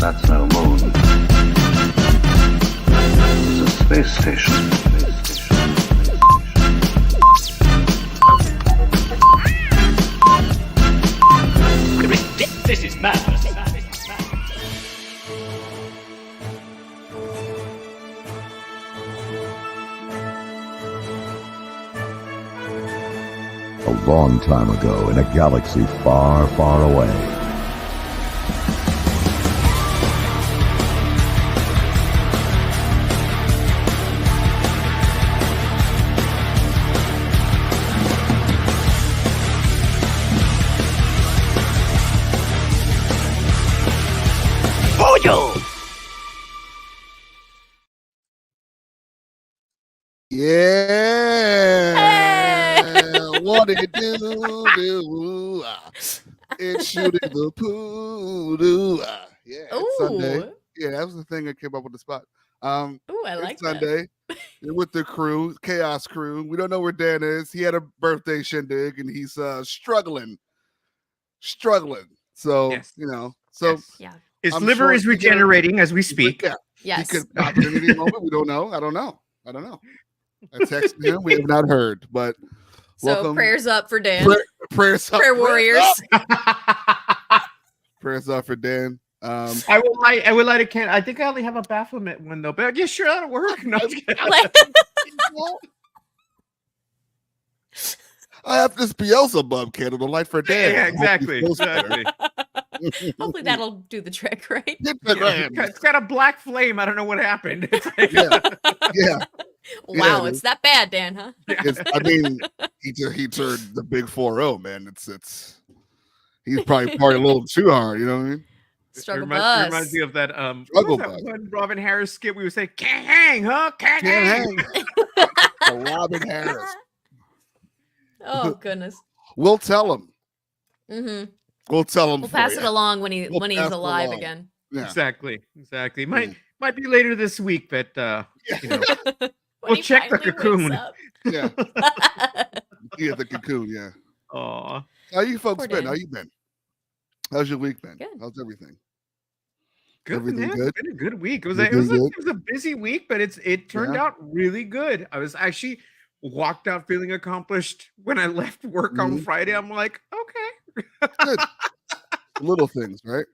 That's no moon. It's a space station. This is madness. A long time ago in a galaxy far, far away. Poo-Doo! Yeah. What it do? It's shooting the Poo-Doo. Yeah, it's Sunday. Yeah, that was the thing that came up with the spot. Ooh, I like It's Sunday. You're with the crew, Chaos Crew. We don't know where Dan is. He had a birthday shindig and he's struggling. So Yes. you know, Yes. Yeah. His I'm liver sure is he can- regenerating as we speak. Yeah, Yes. he could pop it in any moment. We don't know. I don't know. I texted him. We have not heard, but So welcome. prayers up for Dan. Prayers up. Prayer warriors. Prayers up for Dan. I will light a candle. I think I only have a Baphomet one though, but yeah, sure, that'll work. No, I'm just kidding. I have this Beelzebub candle to light for Dan. Yeah, I hope he exactly. feels better. Exactly. Hopefully that'll do the trick, right? Get the grand. It's got a black flame. I don't know what happened. It's like, Yeah. Wow, it it's is. that bad, Dan, huh? I mean, he turned the big 4-0, man. It's he's probably partying a little too hard, you know what I mean? Struggle it bus. reminds me of that Struggle what was bus. that one Robin Harris skit we would say, can't hang, huh? Can't hang. The Robin Harris. Oh goodness. We'll tell him. Mm-hmm. We'll tell him. We'll for pass you. it along when We'll he's pass it alive along. again. Yeah. Exactly. Might be later this week, but you know, When we'll he check the finally wakes cocoon. up. Yeah. Yeah, the cocoon, yeah. Aw. How you folks Poor been? Dan. How you been? How's your week been? Good. How's everything? Good, Everything man. good? It's been a good week. It was Everything it was a busy week, but it turned Yeah. out really good. I was actually walked out feeling accomplished when I left work on Mhm. Friday. I'm like, okay. Good. Little things, right?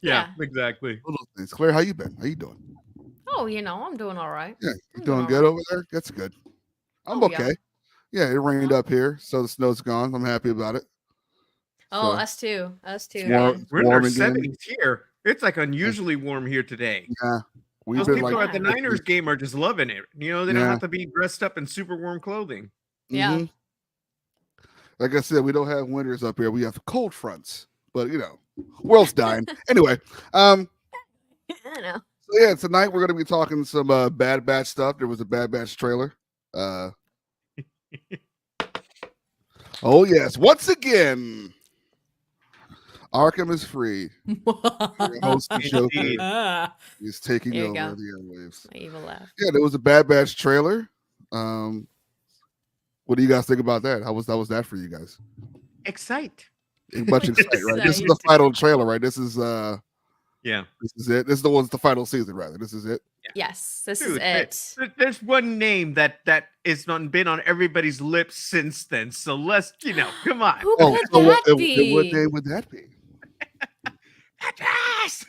Yeah, exactly. Little things. Claire, how you been? How you doing? Oh, I'm doing all right. Yeah, you I'm doing all good right. over there? That's good. I'm Oh, yeah. okay. Yeah, it rained up here, so the snow's gone. I'm happy about it. Oh, So, us too. Us too. it's warm, man. it's We're in our warm again. 70s here. It's like unusually warm here today. Yeah, we've Those been people like at the 50s. Niners game are just loving it. You know, they don't Yeah. have to be dressed up in super warm clothing. Yeah. Mhm. Like I said, we don't have winters up here. We have cold fronts, but world's dying. Anyway, I know. so yeah, tonight we're going to be talking some Bad Batch stuff. There was a Bad Batch trailer. Oh yes, once again, Arkham is free. Your host, the Joker, Indeed. is taking There you over go. the airwaves. My evil laugh. Yeah, there was a Bad Batch trailer. What do you guys think about that? How was that for you guys? Excite. A bunch of excitement, right? This is the Excite. final trailer, right? This is Yeah. this is it. This is the final season, rather. This is it. Yes, this Dude, is it. there's one name that is not been on everybody's lips since then. So let's, come on. Who Oh, could so that what be? name would that be? Yes!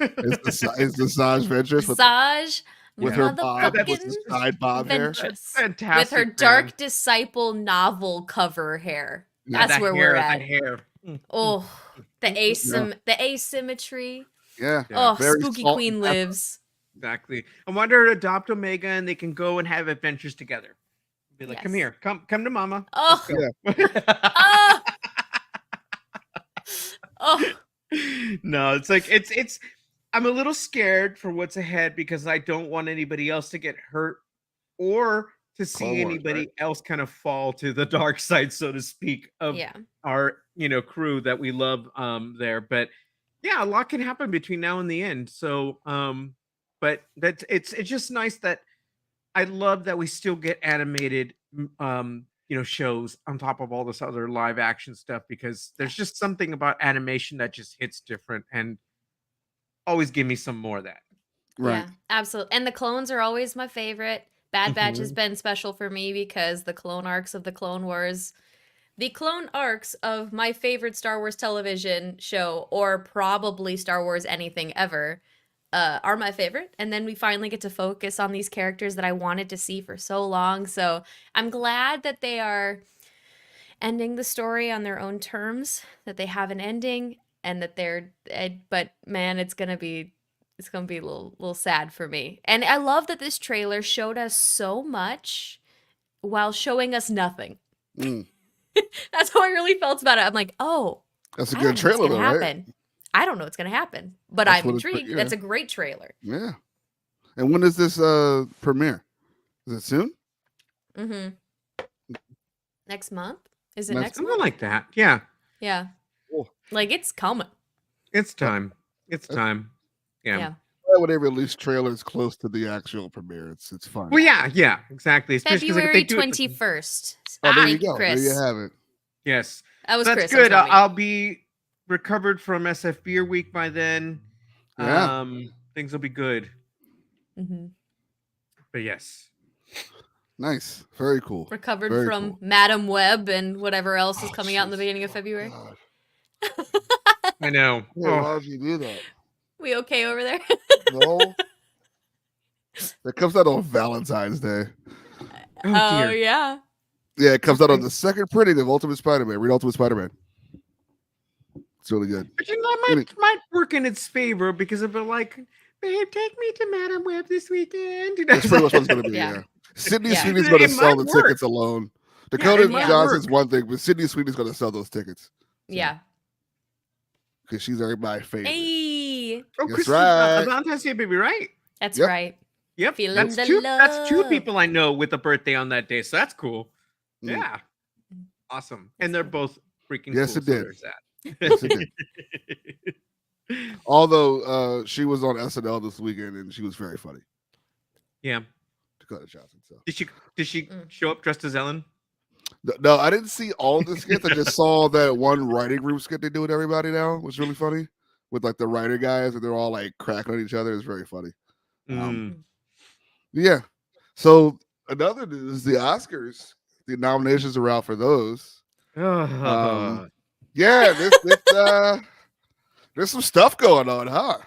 Is the Saj Ventress with Saj her bob, with motherfucking the side bob hair? Ventress. Fantastic. With her man. Dark Disciple novel cover hair. Yeah, That's That where hair, we're that at. hair. Oh, the asymmetry. Yeah. Oh, very Spooky salt Queen and pepper. lives. Exactly. I want her to adopt Omega and they can go and have adventures together. Be like, come Yes. here, come to mama. Oh, Let's go." oh, oh. No, it's like it's I'm a little scared for what's ahead because I don't want anybody else to get hurt or to see Clone Wars, anybody right? else kind of fall to the dark side, so to speak, of Yeah. our crew that we love there. But yeah, a lot can happen between now and the end. So but it's just nice that I love that we still get animated shows on top of all this other live action stuff because there's just something about animation that just hits different. And always give me some more of that. Right. Yeah, absolutely. And the clones are always my favorite. Bad Batch has been special for me because the clone arcs of the Clone Wars, the clone arcs of my favorite Star Wars television show, or probably Star Wars anything ever, are my favorite. And then we finally get to focus on these characters that I wanted to see for so long. So I'm glad that they are ending the story on their own terms, that they have an ending, and that but man, it's gonna be a little sad for me. And I love that this trailer showed us so much while showing us nothing. Mm. That's how I really felt about it. I'm like, oh, That's a I good don't know what's trailer, gonna though, right? happen. I don't know what's gonna happen, but That's I'm what it's- intrigued. yeah. That's a great trailer. Yeah. And when does this premiere? Is it soon? Mm-hmm. Next month? Is it Next- next Something month? like that. Yeah. Yeah. Cool. Like it's coming. It's time. It's time. Yeah. Yeah. Why would they release trailers close to the actual premiere? It's fun. Well, yeah, exactly. Especially 'cause, like, if they February do it- 21st. Oh, there you Thank you, go. Chris. There you have it. Yes. That was That's Chris. good. I'm telling you. I'll be recovered from SF Beer Week by then. Yeah. Things will be good. Mhm. But yes. Nice. Very cool. Recovered Very from cool. Madam Web and whatever else is Oh, coming out in the jeez. beginning of February. God. I know. Yeah, Oh, why would you do that? We okay over there? No. It comes out on Valentine's Day. Oh dear. yeah. Yeah, it comes out on the second printing of Ultimate Spider-Man. Read Ultimate Spider-Man. It's really good. But you know, that might work in its favor because of it, like, babe, take me to Madam Web this weekend. You know? That's pretty much what it's going to be. Yeah. Yeah. Sydney Yeah. Sweeney's going to It sell might the work. tickets alone. Dakota it might Johnson's work. one thing, but Sydney Sweeney's going to sell those tickets Yeah. because she's everybody's favorite. Hey. Oh, That's Chris, right. Valentine's Day, baby, right? That's Yep. right. Yep. Feeling That's the two love. people I know with a birthday on that day, so that's cool. Mm. Yeah. Awesome. And they're both freaking Yes, cool. it did. So there's that. Yes, it did. Although she was on SNL this weekend and she was very funny. Yeah. Dakota Johnson. So Did she Mm. show up dressed as Ellen? no, I didn't see all the skits. I just saw that one writing group skit they do with everybody now, which is really funny. With like the writer guys and they're all like cracking on each other. It's very funny. Mm. Yeah. So another news, the Oscars, the nominations are out for those. Oh. Yeah, there's some stuff going on, huh?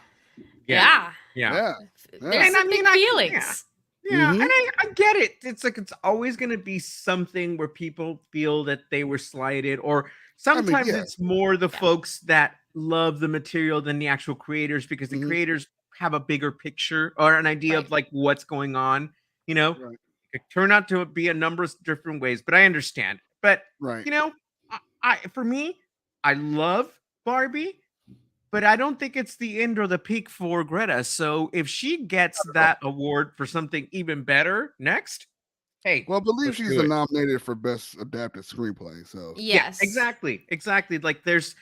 Yeah. Yeah. Yeah. There's And I some mean, big feelings. Yeah, Mhm. and I get it. It's like it's always going to be something where people feel that they were slighted, or sometimes yeah. it's more the Yeah. folks that love the material than the actual creators because the Mhm. creators have a bigger picture or an idea of Right. like what's going on. You know, Right. it turned out to be a number of different ways, but I understand. But Right. you know, for me, I love Barbie, but I don't think it's the end or the peak for Greta. So if she gets that award for something even better next, hey, Well, I believe let's she's do it. nominated for best adapted screenplay. So Yes. Yeah, exactly. Like there's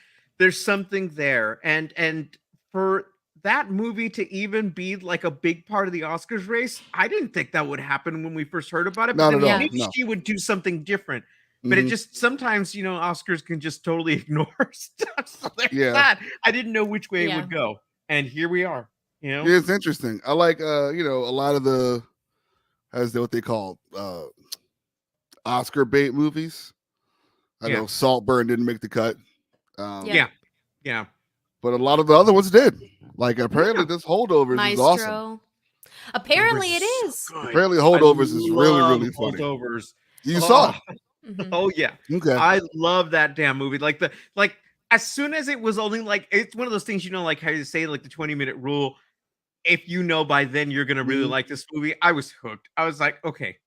something there, and for that movie to even be like a big part of the Oscars race, I didn't think that would happen when we first heard about it. But Not then at all, maybe no. she would do something different. But it Mhm. just sometimes, you know, Oscars can just totally ignore stuff. So there's Yeah. that. I didn't know which way it Yeah. would go, and here we are. You know, Yeah, it's interesting. I like a lot of the what they call Oscar bait movies. I Yeah. know Saltburn didn't make the cut. yeah. But a lot of the other ones did. Like apparently this Holdovers is awesome. Maestro. Apparently it Holdovers is. so good. Apparently I Holdovers is really, love really funny. Holdovers. You saw it. Mhm. Oh yeah. Okay. I love that damn movie. Like as soon as it was only like it's one of those things, you know, like how you say like the 20-minute rule. If you know by then you're gonna really Mhm. like this movie, I was hooked. I was like, okay.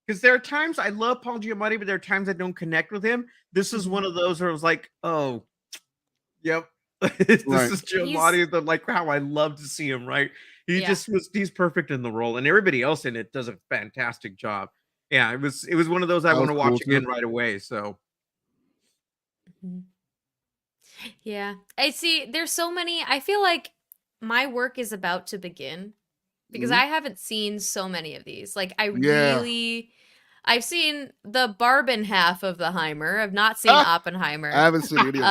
Because there are times I love Paul Giamatti, but there are times I don't connect with him. This is one of those where I was like, oh, yep. This Right. is Giamatti, the like how I love to see him, right? Yeah. He's perfect in the role, and everybody else in it does a fantastic job. Yeah, it was one of those I That want to was watch cool, too. again right away. So Mhm. Yeah. I see there's so many. I feel like my work is about to begin because Mhm. I haven't seen so many of these. Like Yeah. I've seen the Barben half of the Heimer. I've not seen Ah! Oppenheimer. I haven't seen any of them.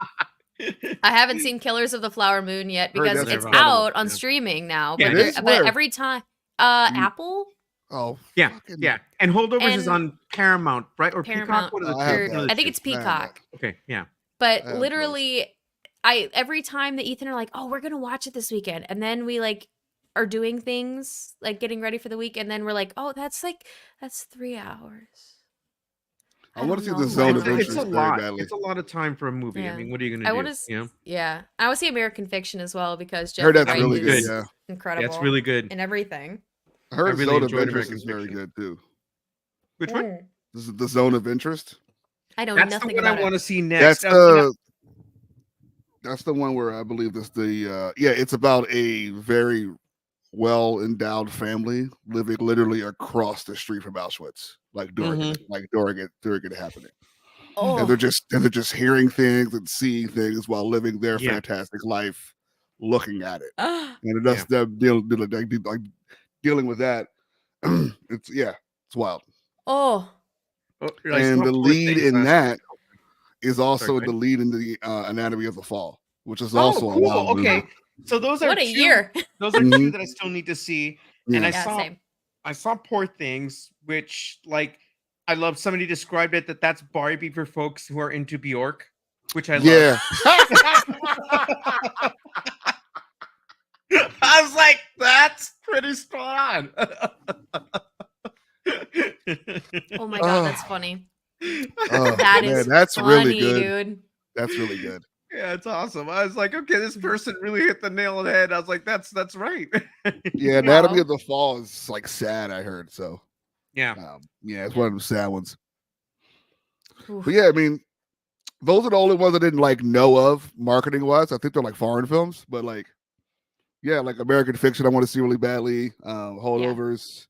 Uh I haven't seen Killers of the Flower Moon yet Heard because that's it's incredible. out on Yeah. streaming now. Yeah, But, it is? but Where? every time, Apple, Oh, Yeah, fucking- yeah. And Holdovers is And- on Paramount, right? Or Paramount. Peacock? One of the Oh, two. I have or- that I think it's shit. I have that. Peacock. Okay, yeah. But I have literally, every time that Ethan are like, "Oh, we're gonna watch it this weekend," and then we like are doing things like getting ready for the week, and then we're like, "Oh, that's 3 hours." I want to see don't the know. Zone It's, of it's Interest a very lot. badly. It's a lot of time for a movie. Yeah. I mean, what are you I gonna want do? to, yeah. I want to see American Fiction as well because I heard Jeffrey that's Wright really good. is Yeah, incredible. Yeah, it's really good. in everything. I heard I really Zone of enjoyed Interest American is very Fiction. good too. Which one? Mm. This is the Zone of Interest. I know That's the nothing one I about want to it. see next. That's the one where I believe this it's about a very well endowed family living literally across the street from Auschwitz, like during it happening. Oh, And they're just hearing things and seeing things while living their Yeah. fantastic life, looking at it. Ah, And that's them dealing with that. It's wild. oh, Oh, I And saw the Poor lead Things in last that week. is also Sorry, go the lead in the Anatomy of the Fall, which is Oh, also a cool. wild movie. Okay. So those are what a two, year! Those are two Mhm. that I still need to see. Yeah. And Yeah, same. I saw Poor Things, which like I love. Somebody described it that's Barbie for folks who are into Bjork, which I love. Yeah. I was like, that's pretty spot on. Oh my god, that's Oh. funny. Oh, That man, is that's funny, really good. dude. That's really good. Yeah, it's awesome. I was like, okay, this person really hit the nail on the head. I was like, that's right. Yeah, Anatomy Wow. of the Fall is like sad, I heard. So Yeah. it's one of the sad ones. Oof. But yeah, I mean, those are the only ones I didn't like know of marketing wise. I think they're like foreign films, but like, yeah, like American Fiction, I want to see really badly. Holdovers.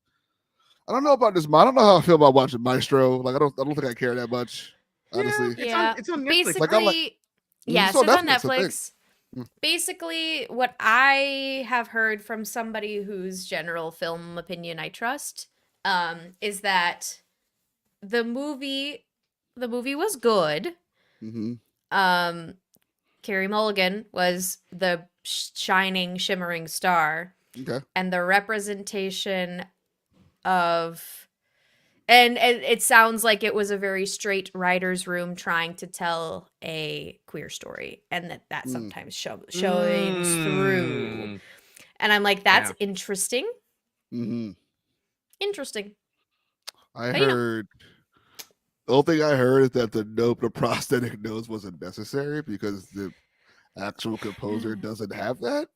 I don't know about this. I don't know how I feel about watching Maestro. Like, I don't think I care that much. Honestly, Yeah, It's on Netflix. basically, Like, I'm like- yes, it's on it's on Netflix, I think. Netflix. Mm. Basically, what I have heard from somebody whose general film opinion I trust, is that the movie was good. hmm Carey Mulligan was the shining, shimmering star, okay. and the representation of, and it sounds like it was a very straight writer's room trying to tell a queer story, and that Mm. sometimes shines through. Mm. And I'm like, that's Yeah. interesting. hmm Interesting. I But, you know. heard. The only thing I heard is that the prosthetic nose wasn't necessary because the actual composer doesn't have that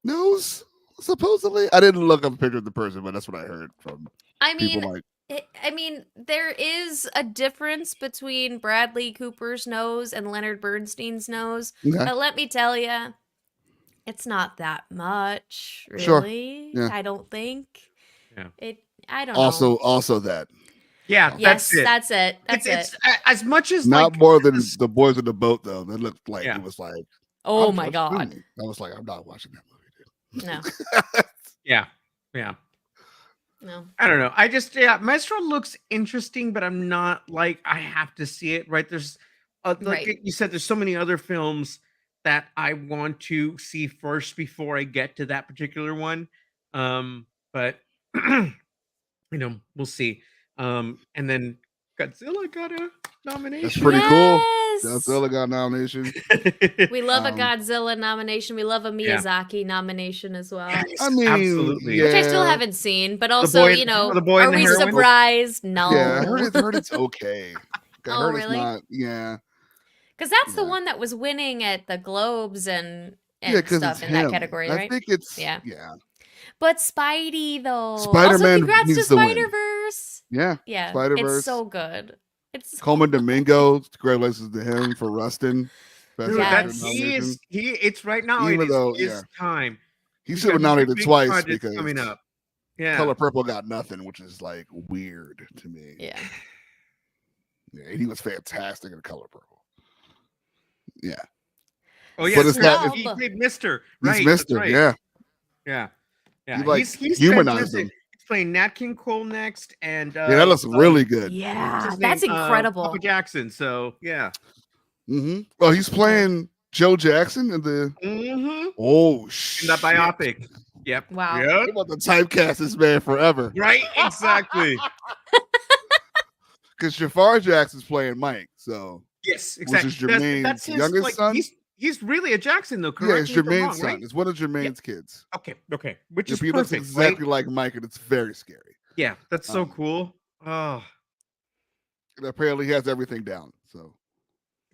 nose. Supposedly, I didn't look up a picture of the person, but that's what I heard from I mean, people. Like, I mean, there is a difference between Bradley Cooper's nose and Leonard Bernstein's nose. okay. But let me tell you, it's not that much, Sure. really. Yeah. I don't think. Yeah. I don't know. Also that Yeah, Yes, that's it. that's it. That's it's it. as much as not like, more than the boys in the boat though. That looked like Yeah. it was like, Oh I'm my just god. doing it. I was like, I'm not watching that movie, dude. No. yeah. No. I don't know. Maestro looks interesting, but I'm not like I have to see it. Right? There's like Right. you said, there's so many other films that I want to see first before I get to that particular one. But we'll see. And then Godzilla got a nomination. That's pretty cool. Yes! Godzilla got nomination. We love a Um, Godzilla nomination. We love a Yeah. Miyazaki nomination as well. Yes, I mean, absolutely. yeah. Which I still haven't seen, but also, boy- the boy are and the we heroine? surprised? No. Yeah, I heard it's okay. I Oh, heard really? it's not. Yeah, Because that's the Yeah. one that was winning at the Globes and yeah, because stuff it's in that him. category, I right? think it's Yeah. yeah, But Spidey, though. Spider-Man Also, congrats to needs to win. Spider-Verse. yeah. Yeah. Spider-Verse. It's so good. It's Coleman Domingo, congratulations to him for Rustin. Best Dude, Yes. actor that's nomination. it's right now. Even It is though, his yeah. time. He He's should have got nominated big twice projects because coming up. Yeah. Color Purple got nothing, which is like weird to me. yeah. Yeah, he was fantastic in Color Purple. Yeah, Oh yeah, But it's not- he played Mister. he's Right, that's Mister. right. Yeah, Yeah. He, like, he's humanized fantastic. him. He's playing Nat King Cole next, and yeah, that looks really good. Yeah. what's his That's name? incredible. Papa Jackson. So yeah. Mm-hmm. Oh, he's playing Joe Jackson in the. Mm-hmm. Oh In shit! that biopic. Yep. Wow. Yep. They're about to typecast this man forever. Right. Exactly. Because Jafar Jackson's playing Mike, so Yes. which Exactly. is Jermaine's That's his. youngest Like son. he's really a Jackson though. Yeah, Correct it's me if I'm Jermaine's wrong, son. right? It's one of Jermaine's kids. Okay. Okay. Which If is he looks perfect, exactly right? like Mike, and it's very scary. Yeah. That's so Um, cool. Oh, And apparently, he has everything down. So,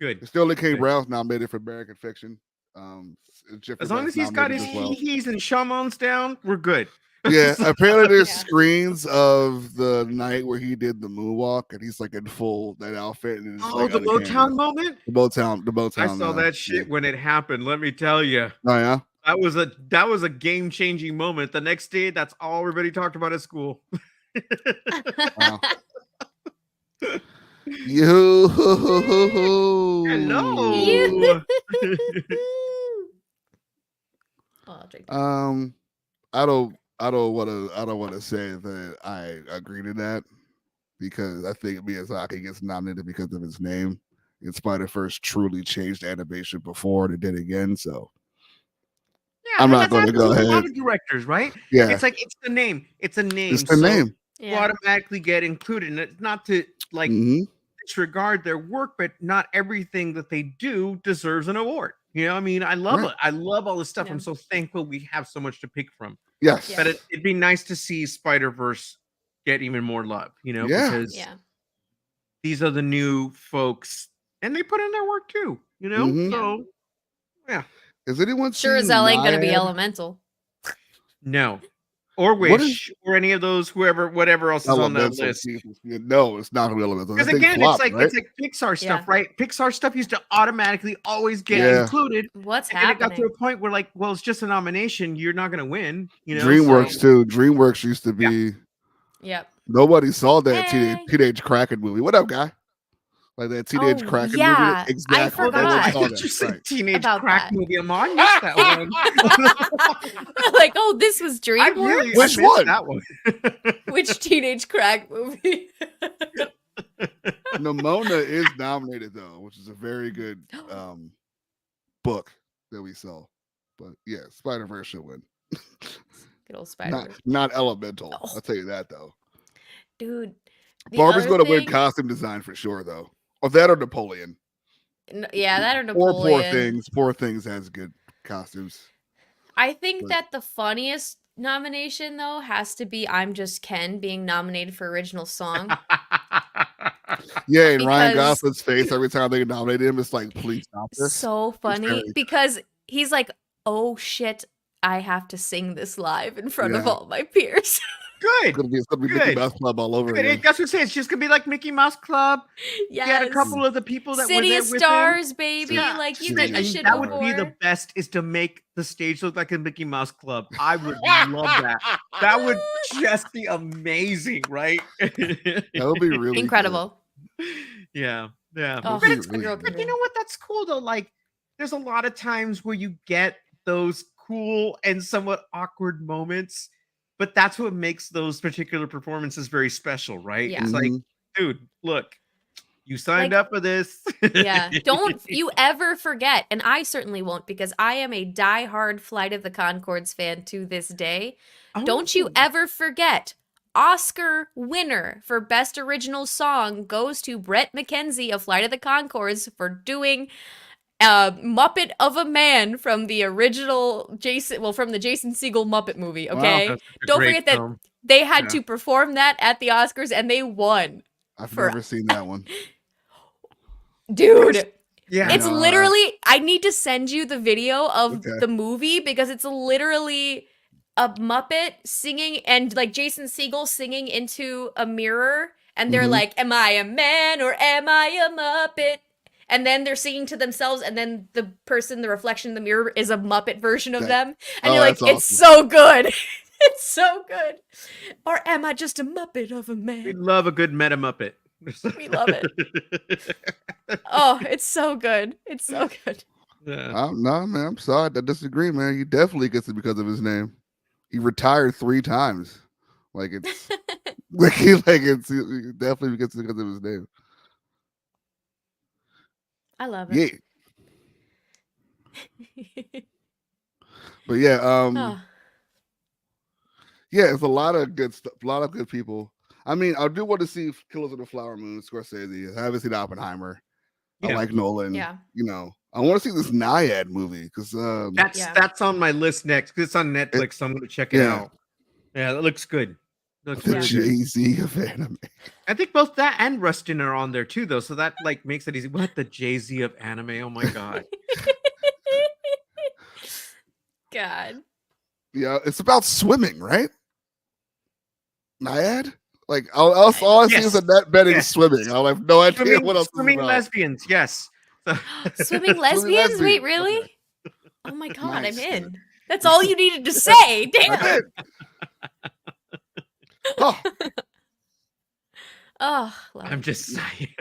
good. Sterling K. Good. Brown's nominated for American Fiction. Jeffrey As long Wright's as he's got nominated his as well. he's and shamans down, we're good. Yeah, apparently there's Yeah. screens of the night where he did the moonwalk, and he's like in full that outfit. And it's Oh, like the uncanny. Motown moment. The Motown. I saw that shit when it happened. Let me tell you, Oh yeah. that was a game changing moment. The next day, that's all everybody talked about at school. Wow. You. Hello. Oh, I'll drink. I don't want to say that I agree to that because I think Miyazaki gets nominated because of his name. And Spider-Verse truly changed animation before and it did again. So Yeah, I'm and not that's gonna happened go with a lot ahead. of directors, right? Yeah, It's like it's the name. It's a name. it's the so name. You Yeah. automatically get included. And it's not to like Mhm. disregard their work, but not everything that they do deserves an award. You know, I mean, I love Right. it. I love all this stuff. Yeah. I'm so thankful we have so much to pick from. Yes. Yeah. But it'd be nice to see Spider-Verse get even more love, you know, Yeah. because Yeah. these are the new folks and they put in their work too, you know? Mhm. So, yeah. Has anyone Sure as seen hell ain't gonna be Naiad? Elemental. No. Or What is- Wish or any of those, whatever else is on that Elemental, list. Jesus. No, it's not Elemental. Because That thing again, flopped, it's right? like Pixar stuff, Yeah. right? Pixar stuff used to automatically always get Yeah. included. What's And then it got to happening? a point where, like, well, it's just a nomination. You're not going to win, you know? DreamWorks So, too. DreamWorks used to be. Yep. Nobody saw that Hey. teenage Kraken movie. What up, guy? Like that teenage Oh, Kraken yeah. movie. Exactly. I oh, forgot. No one that's saw right. that. Just a Right. teenage About crack that. movie. I missed that one. Like, oh, this was I DreamWorks. Which missed one? that one. Which teenage crack movie? Nimona is nominated though, which is a very good book that we saw. But yeah, Spider-Verse should win. Good old Spider. Not Elemental. Oh. I'll tell you that though. Dude. the Barbie's other going to win thing- costume design for sure though. Or that or Napoleon. Yeah, that or Or Napoleon. Poor Things has good costumes. I think But- that the funniest nomination though has to be "I'm Just Ken" being nominated for original song. Yeah, and Ryan Because- Gosling's face every time they nominate him, it's like, please stop this. So funny very- because he's like, "Oh shit, I have to sing this live in front of Yeah. all my peers." Good. It's gonna be Mickey Good. Mouse Club all over Good. again. That's what I'm saying. It's just gonna be like Mickey Mouse Club. Yes. You had a couple of the people that were City there of with Stars, baby. Yeah. Like you City did of this him. shit And that before. would be the best is to make the stage look like a Mickey Mouse Club. I would love that. That would just be amazing, right? That would be really Incredible. Yeah. Yeah. Oh, That'd be it's really girl good. But you know what? That's cool though. Like, there's a lot of times where you get those cool and somewhat awkward moments, but that's what makes those particular performances very special, right? Yeah. It's like, Mhm. dude, look, you signed Like- up for this. Yeah. Don't you ever forget, and I certainly won't because I am a diehard Flight of the Conchords fan to this day. Don't you Oh. ever forget, Oscar winner for Best Original Song goes to Brett McKenzie of Flight of the Conchords for doing Muppet of a Man from the original from the Jason Segel Muppet movie, Wow. okay? That's a Don't great forget that film. they had Yeah. to perform that at the Oscars and they won. I've For- never seen that one. Dude, Yeah. it's No, literally I need to send you the video of Okay. the movie because it's literally a Muppet singing and like Jason Segel singing into a mirror and they're Mhm. like, "Am I a man or am I a Muppet?" And then they're singing to themselves and then the reflection in the mirror is a Muppet version of That- them. And oh, you're like, that's "It's so good." It's so good. Or am I just a Muppet of a We man? love a good meta Muppet. We love it. Oh, it's so good. It's so good. Yeah. No, man, I'm sorry. I disagree, man. He definitely gets it because of his name. He retired 3 times. Like it's he definitely gets it because of his name. I love Yeah. it. But yeah, Oh, yeah, it's a lot of good stuff, a lot of good people. I mean, I do want to see Killers of the Flower Moon, Scorsese. I haven't seen Oppenheimer. I Yeah. like Nolan. yeah. You know, I want to see this Naiad movie because Yeah. That's on my list next because it's on Netflix, so I'm going to check it yeah. out. Yeah, that looks good. Looks the really good. Jay-Z of anime. I think both that and Rustin are on there too, though, so that like makes it easy. What, the Jay-Z of anime? Oh my god! God. Yeah, it's about swimming, right? Naiad? Like all I see is a net betting Yes. swimming. I have no idea what else Swimming is about. lesbians, yes. So- Swimming lesbians? Wait, lesbians, really? okay. Oh my god, Nice. I'm in. That's all you needed to say. That's Damn. it. Oh, Oh, love I'm it. just saying.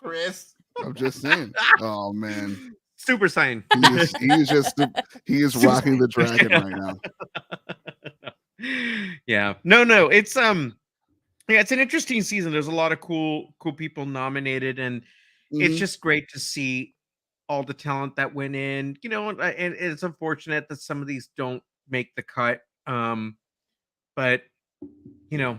Chris. I'm just saying. Oh man, Super Saiyan. he is rocking the dragon right now. Yeah. No. It's yeah, it's an interesting season. There's a lot of cool people nominated, and it's Mhm. just great to see all the talent that went in. You know, and it's unfortunate that some of these don't make the cut. But you know,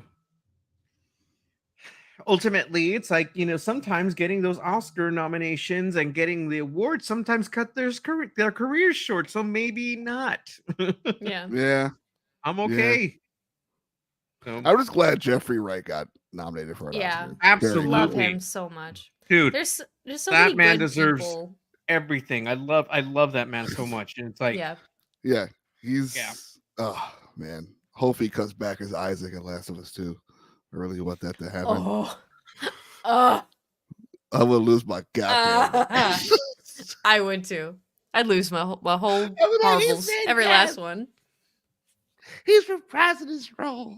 ultimately it's like, you know, sometimes getting those Oscar nominations and getting the awards sometimes cut their careers short, so maybe not. Yeah. Yeah, I'm okay. So, I'm just glad Jeffrey Wright got nominated for an Yeah. Oscar. Absolutely. Love him so much. dude, There's so that many man good deserves people. everything. I love that man so much, and it's like, Yeah. Yeah, he's Yeah. oh man. Hope he comes back as Isaac in Last of Us 2. I really want that to happen. Oh. I will lose my goddamn mind. I would too. I'd lose my whole Everybody marbles. said Every yes. last one. He's reprising his role.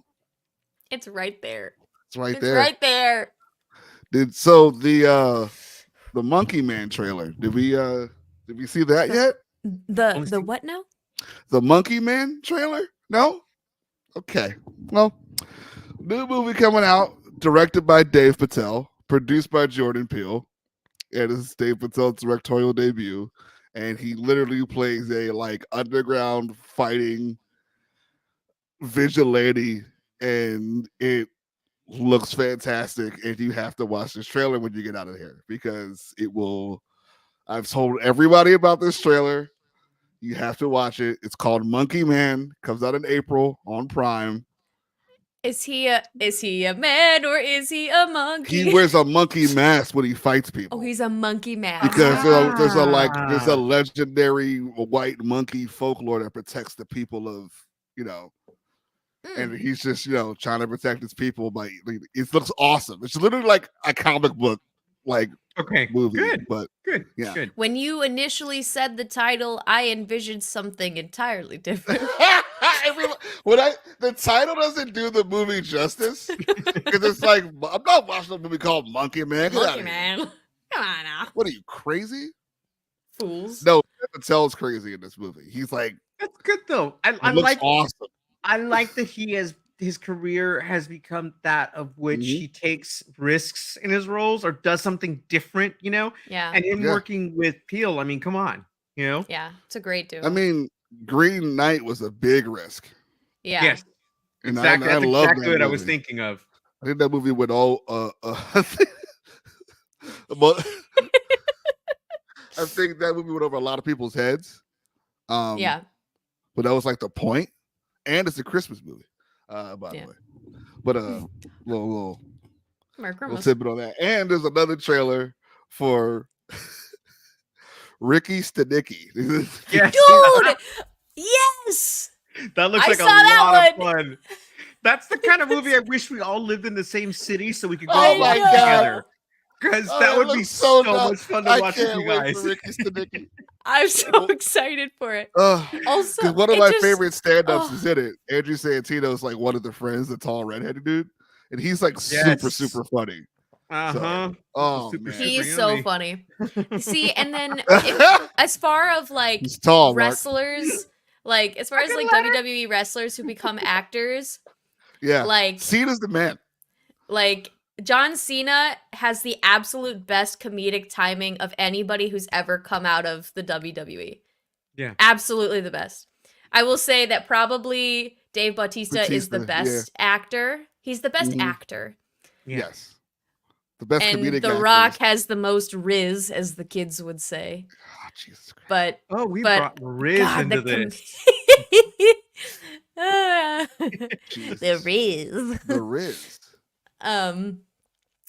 It's right there. It's right It's there. right there. Dude, so the Monkey Man trailer. Did we see that yet? The what now? The Monkey Man trailer? No? Okay. Well, new movie coming out, directed by Dave Patel, produced by Jordan Peele. And this is Dave Patel's directorial debut. And he literally plays a like underground fighting vigilante, and it looks fantastic. And you have to watch this trailer when you get out of here because it will. I've told everybody about this trailer. You have to watch it. It's called Monkey Man. Comes out in April on Prime. Is he a man or is he a monkey? He wears a monkey mask when he fights people. Oh, he's a monkey man. Because there's a legendary white monkey folklore that protects the people of, you know, and he's just, you know, trying to protect his people. But it looks awesome. It's literally like a comic book like movie. Good. But Good. yeah. Good. When you initially said the title, I envisioned something entirely different. The title doesn't do the movie justice because it's like I'm not watching a movie called Monkey Man. Get out Monkey of here. man. Come on now. What are you, crazy? Fools. No, Patel's crazy in this movie. He's like, That's good though. I it looks like awesome. I like that his career has become that of which he takes risks in his roles or does something different, you know? Yeah. And him working with Peele, I mean, come on, you know? Yeah. It's a great duo. I mean, Green Knight was a big risk. yeah. Yes. And Exactly. I That's love exactly that what I was movie. thinking of. I think that movie went all but I think that movie went over a lot of people's heads. Yeah. But that was like the point. And it's a Christmas movie, by the way. But little Merry Christmas. tidbit on that. And there's another trailer for Ricky Stenicki. Yes. Dude! Yes! That looks I like saw a that lot of one. fun. That's the kind of movie I wish we all lived in the same city so we could go Oh watch my it God. together. Because that would be looks so dumb. much fun to I watch with can't you wait guys. for Ricky Stenicki. I'm so excited for it. Also, Because one of it my just- favorite stand-ups oh. is in it. Andrew Santino is like one of the friends, the tall redheaded dude, and he's like Yes. super funny. Uh-huh. Oh Super, man, super He's so yummy. funny. See, and then as far of like he's tall, Mark. wrestlers, like as far as like WWE wrestlers who become actors, Yeah, like Cena's the man. like John Cena has the absolute best comedic timing of anybody who's ever come out of the WWE. Yeah. Absolutely the best. I will say that probably Dave Bautista is the Batista, best actor. He's the best Mhm. actor. Yeah. Yes. The best And comedic The actors. Rock has the most riz, as the kids would say. Oh, Jesus Christ. But Oh, we But, brought Riz God, into the this. Jesus. the riz. The Riz.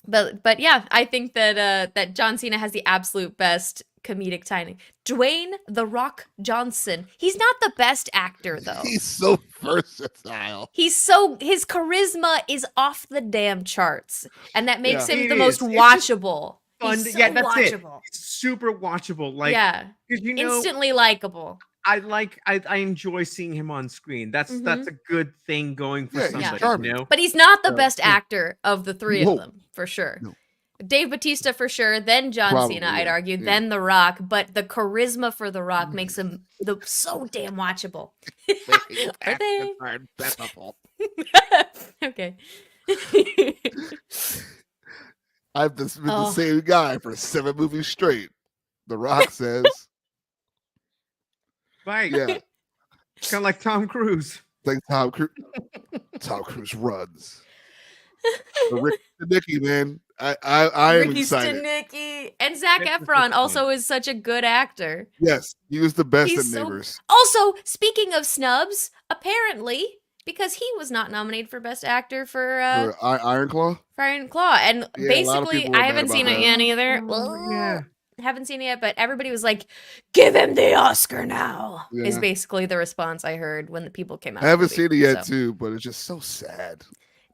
But yeah, I think that that John Cena has the absolute best comedic timing. Dwayne "The Rock" Johnson. He's not the best actor though. He's so versatile. His charisma is off the damn charts, and that makes Yeah. him It the most is. It's just watchable. Fun. He's so Yeah, that's it. watchable. It's super watchable. Like, Yeah, 'cause, you know, instantly likable. I enjoy seeing him on screen. That's a good thing going for Yeah, he's somebody, charming. you know? But he's not the So, best yeah. actor of the three No. of them, for sure. No. Dave Bautista for sure, then John Probably, Cena, I'd yeah, argue, yeah. then The Rock, but the charisma for The Rock makes him so damn watchable. Are they? Okay. I've been the Oh. same guy for 7 movies straight. The Rock says, Right. yeah, Kind of like Tom Cruise. like Tom Cruise runs. But Rick Nicky, man, I am Ricky excited. Stenicki. And Zac This is Efron fun. also is such a good actor. Yes, he was the best He's in so- Neighbors. Also, speaking of snubs, apparently, because he was not nominated for Best Actor for Iron Claw. Iron Claw, and Yeah, a lot of basically, people were I mad haven't about seen that. it yet either. Yeah. Haven't seen it yet, but everybody was like, "Give him the Oscar now." Is Yeah. basically the response I heard when the people came out. I haven't of the movie, seen it yet so. too, but it's just so sad.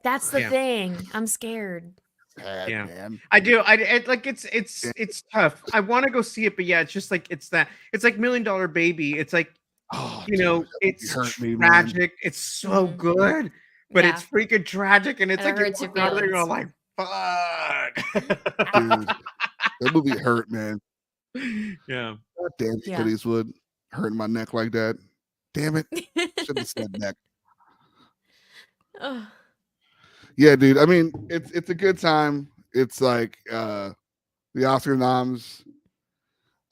That's the Yeah. thing. I'm scared. Sad, Yeah. man. I do. I like it's tough. I want to go see it, but yeah, it's just like it's like $1 Million Baby. It's like, Oh, you know, dude, that movie it's hurt me, man. tragic. It's so Mhm. good, but Yeah. it's freaking tragic, and it's And it like you hurts your walk out of there, you're feelings. like, fuck. Dude, that movie hurt, man. Yeah. God damn, Yeah. Clint Eastwood hurting my neck like that. Damn it. Should have said neck. Ugh. Yeah, dude. I mean, it's a good time. It's like the Oscar noms.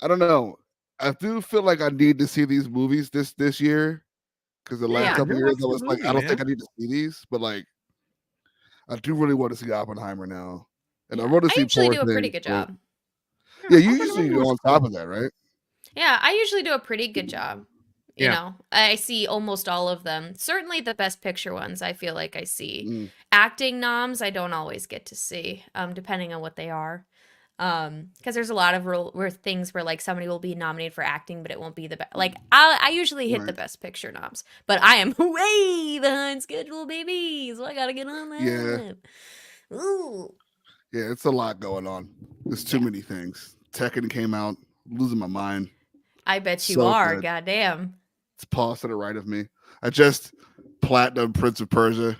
I don't know. I do feel like I need to see these movies this year because the last Yeah. couple Go years watch I the was like, movie, I don't man. think I need to see these, but like, I do really want to see Oppenheimer now, and I Yeah. want to I see. usually Poor do a pretty Things, good but- job. Yeah, you Oppenheimer usually go was on top of that, right? Yeah, I usually do a pretty good job. You Yeah. know, I see almost all of them. Certainly the best picture ones, I feel like I see. Mm. Acting noms, I don't always get to see, depending on what they are. Because there's a lot of where things where like somebody will be nominated for acting, but it won't be the best. Like I usually hit the Right. best picture noms, but I am way behind schedule, baby. So I gotta get on that. Yeah. Ooh. Yeah, it's a lot going on. There's too many things. Tekken came out, I'm losing my mind. I bet you So are. good. Goddamn. It's paused to the right of me. I just platinum Prince of Persia.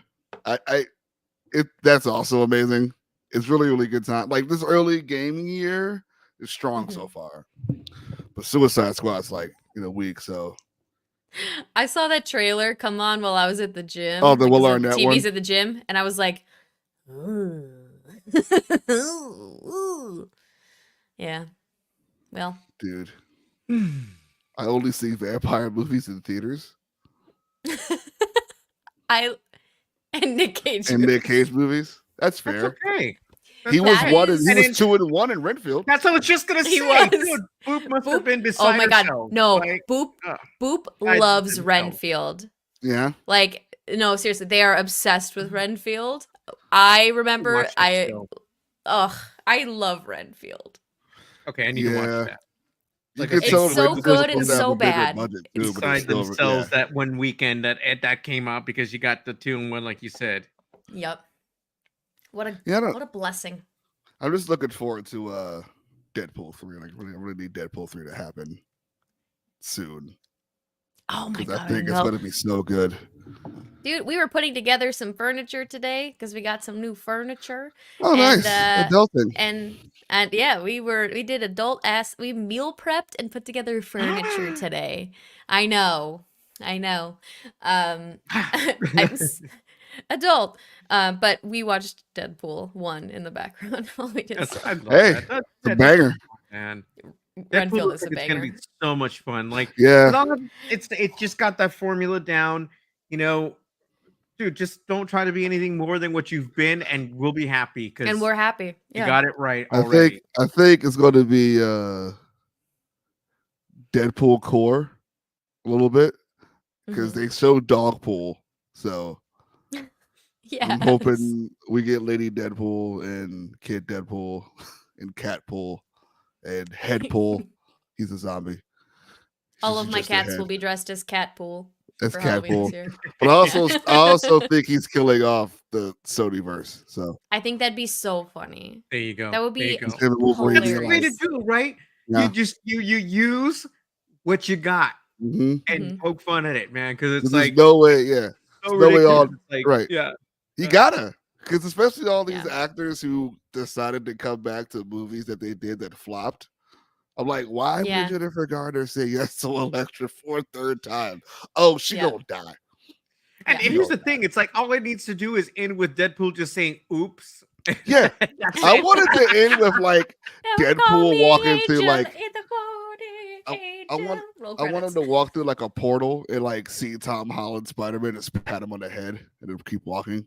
That's also amazing. It's really, really good time. Like this early gaming year is strong so far. But Suicide Squad's like in a week, so I saw that trailer come on while I was at the gym. Oh, the because Will Arnett TV's one? at the gym, and I was like, ooh. Ooh. Yeah. Well, dude. I only see vampire movies in theaters and Nick Cage. and Nick Cage movies. That's That's fair. okay. He was That one. is- He And was in- 2-1 in Renfield. That's what I was just gonna He say. was. Dude, Boop must have Boop- been beside Oh my god, herself. no! Like, Boop ugh. Boop I loves didn't know. Renfield. Yeah. Like, no, seriously, they are obsessed with Renfield. I remember, watch that still. I love Renfield. Okay, I need to Yeah. watch that. You Like could I said, tell It's so Renfield's good supposed and to have so a bigger bad. budget, It's too, but Beside it's still- themselves yeah. that one weekend that came out because you got the 2-in-1, like you said. Yep. What a Yeah, I don't- what a blessing. I'm just looking forward to Deadpool 3. Like, I really need Deadpool 3 to happen soon Oh my because god. I think it's no. going to be so good. Dude, we were putting together some furniture today because we got some new furniture. Oh, And, nice. Adulting. And yeah, we did we meal prepped and put together furniture today. I know. I'm adult. But we watched Deadpool 1 in the background while we did Yes, stuff. I love Hey, that. That's it's a banger. man. Deadpool Renfield looks is a like it's gonna be banger. so much fun. Like, Yeah. as long as it just got that formula down, you know, dude, just don't try to be anything more than what you've been, and we'll be happy because And we're happy. you Yeah. got it right I already. think it's going to be Deadpool core a little bit because Mhm. they show Dogpool. So Yeah. I'm hoping we get Lady Deadpool and Kid Deadpool and Catpool and Headpool. He's a zombie. All He's of my just a cats head. will be dressed as Catpool That's for Halloween this Catpool. year. But I also think he's killing off the Sonyverse. So I think that'd be so funny. There you go. That would There you be go. he's him and Wolverine That's being the like, way to hilarious. do, right? yeah. You just you use what you got Mhm. and Mhm. poke fun at it, man. Because it's There's like no way, yeah. so There's no way ridiculous. all It's like, right. yeah. You gotta, because especially all these Yeah. actors who decided to come back to movies that they did that flopped. I'm like, why Yeah. would Jennifer Garner say yes to Elektra for a third time? Oh, she Yeah. gonna die. And Yeah. here's the thing: it's like all it needs to do is end with Deadpool just saying "oops." Yeah, That's I it. wanted to end with like Don't call Deadpool me walking through Angel like in the morning, I want Angel. Roll I want him credits. to walk through like a portal and like see Tom Holland Spider-Man and just pat him on the head and then keep walking.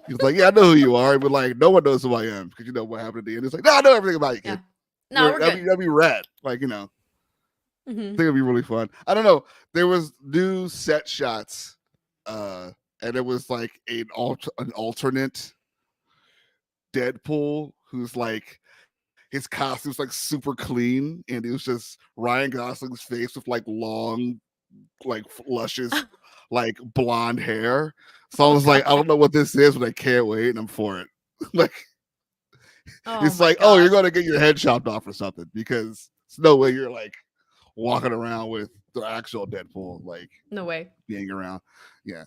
He's like, yeah, I know who you are, but like no one knows who I am because you know what happened at the end. It's like, no, I know everything about you, kid. Yeah. No, we're good. That'd be rad. Like, you know. I Mhm. think it'd be really fun. I don't know. There was new set shots, and it was like an alternate Deadpool who's like his costume's like super clean, and it was just Ryan Gosling's face with like long, like luscious, like blonde hair. So I was like, I don't know what this is, but I can't wait, and I'm for it. Like Oh it's my like, oh, you're gosh. gonna get your head chopped off or something because there's no way you're like walking around with the actual Deadpool like No way. being around. Yeah.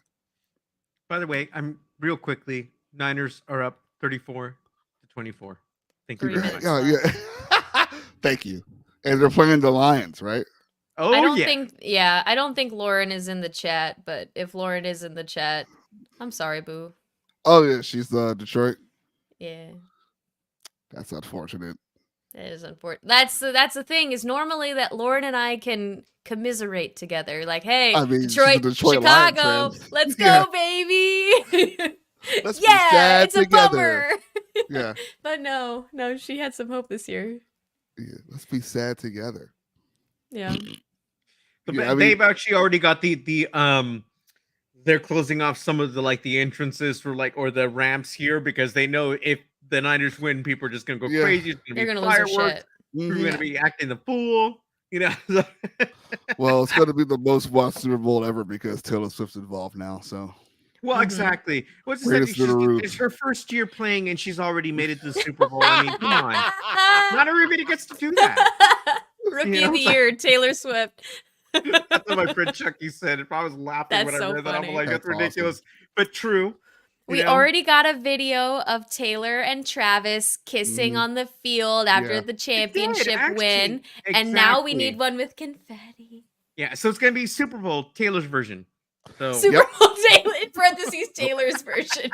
By the way, I'm real quickly. Niners are up 34-24. Thank you very 3 much. minutes. Yeah. Thank you. And they're playing the Lions, right? Oh I don't yeah. think I don't think Lauren is in the chat, but if Lauren is in the chat, I'm sorry, boo. Oh yeah, she's Detroit. Yeah. That's unfortunate. That is unfortunate. That's the thing, is normally that Lauren and I can commiserate together. Like, hey, I mean, she's a Detroit, Detroit Lions Chicago, fan. let's Yeah. go, baby. Let's be Yeah, sad it's a together. bummer. Yeah. But no, she had some hope this year. Yeah. Let's be sad together. Yeah. Yeah, I mean- They've actually already got the they're closing off some of the like the entrances for like or the ramps here because they know if the Niners win, people are just gonna go Yeah. crazy. It's They're gonna gonna be lose their fireworks. shit. We're Mhm. gonna be acting the fool. You know. Well, it's gonna be the most watched Super Bowl ever because Taylor Swift's involved now. So Well, Mhm. exactly. What's this? Greatest little roof. It's her first year playing, and she's already made it to the Super Bowl. I mean, come on. Not everybody gets to do that. Rookie You know, of the it's like- year, Taylor Swift. That's what my friend Chucky said. If I was laughing That's when I so read that, I'm funny. like, that's That's awesome. ridiculous, but true. You We know? already got a video of Taylor and Travis kissing Mhm. on the field after Yeah. the We did, championship actually. win. And now we Exactly. need one with confetti. Yeah, so it's gonna be Super Bowl Taylor's version. So Super Bowl Taylor, in parentheses, Taylor's version.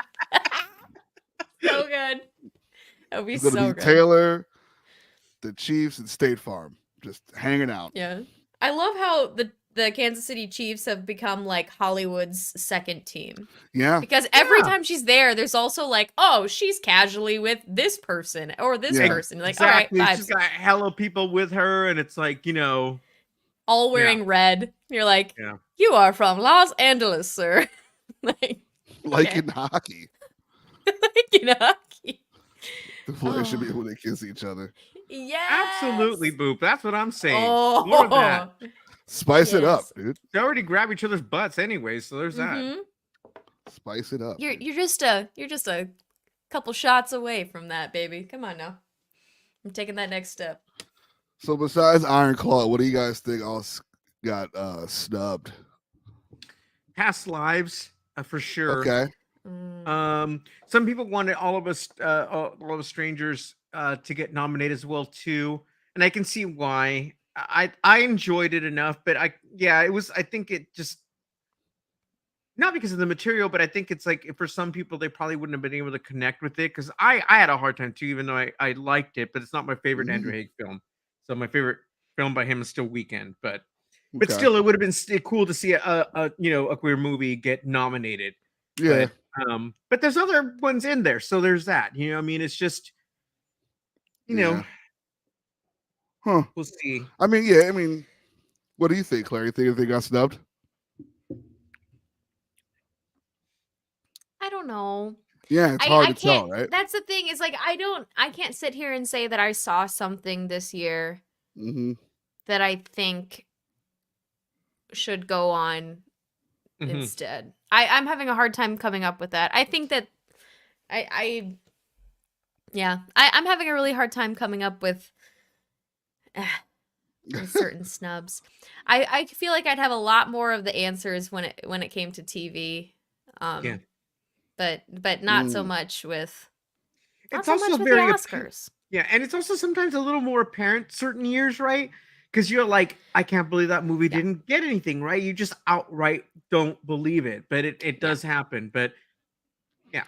So good. That would be it's gonna so be good. Taylor, the Chiefs, and State Farm just hanging out. Yeah. I love how the Kansas City Chiefs have become like Hollywood's second team. Yeah. Because every Yeah. time she's there, there's also like, oh, she's casually with this person or this Yeah. person. Like, exactly. all right, She's vibes. got hella people with her, and it's like, you know, All wearing red. You're like, Yeah. you are from Los Angeles, sir. like Like Okay. in hockey. you know. The players should be Oh. able to kiss each other. Yes. absolutely, Boop. That's what I'm saying. Oh, More of that. Spice it up, Yes. dude. They already grab each other's butts anyway, so there's that. Mhm. Spice it up. You're just a couple shots away from that, baby. Come on now. I'm taking that next step. So besides Iron Claw, what do you guys think else got snubbed? Past lives, for sure. Okay. Mm. Some people wanted all of us strangers to get nominated as well too, and I can see why. I enjoyed it enough, but I think it just not because of the material, but I think it's like for some people they probably wouldn't have been able to connect with it because I had a hard time too, even though I liked it, but it's not my favorite Andrew Haigh film. So my favorite film by him is still Weekend, but Okay. still it would have been cool to see a queer movie get nominated. Yeah. But there's other ones in there, so there's that. You know, I mean, it's just Huh. we'll see. I mean, yeah. I mean, what do you think, Claire? You think they got snubbed? I don't know. Yeah, it's hard to tell, right? That's the thing. Is like I can't sit here and say that I saw something this year that I think should go on instead. I'm having a hard time coming up with that. I think that I'm having a really hard time coming up with certain snubs. I feel like I'd have a lot more of the answers when it came to TV. But not so much with it's also very the Oscars. Yeah, and it's also sometimes a little more apparent certain years, right? Because you're like, I can't believe that movie didn't get anything, right? You just outright don't believe it, but it does happen. But yeah,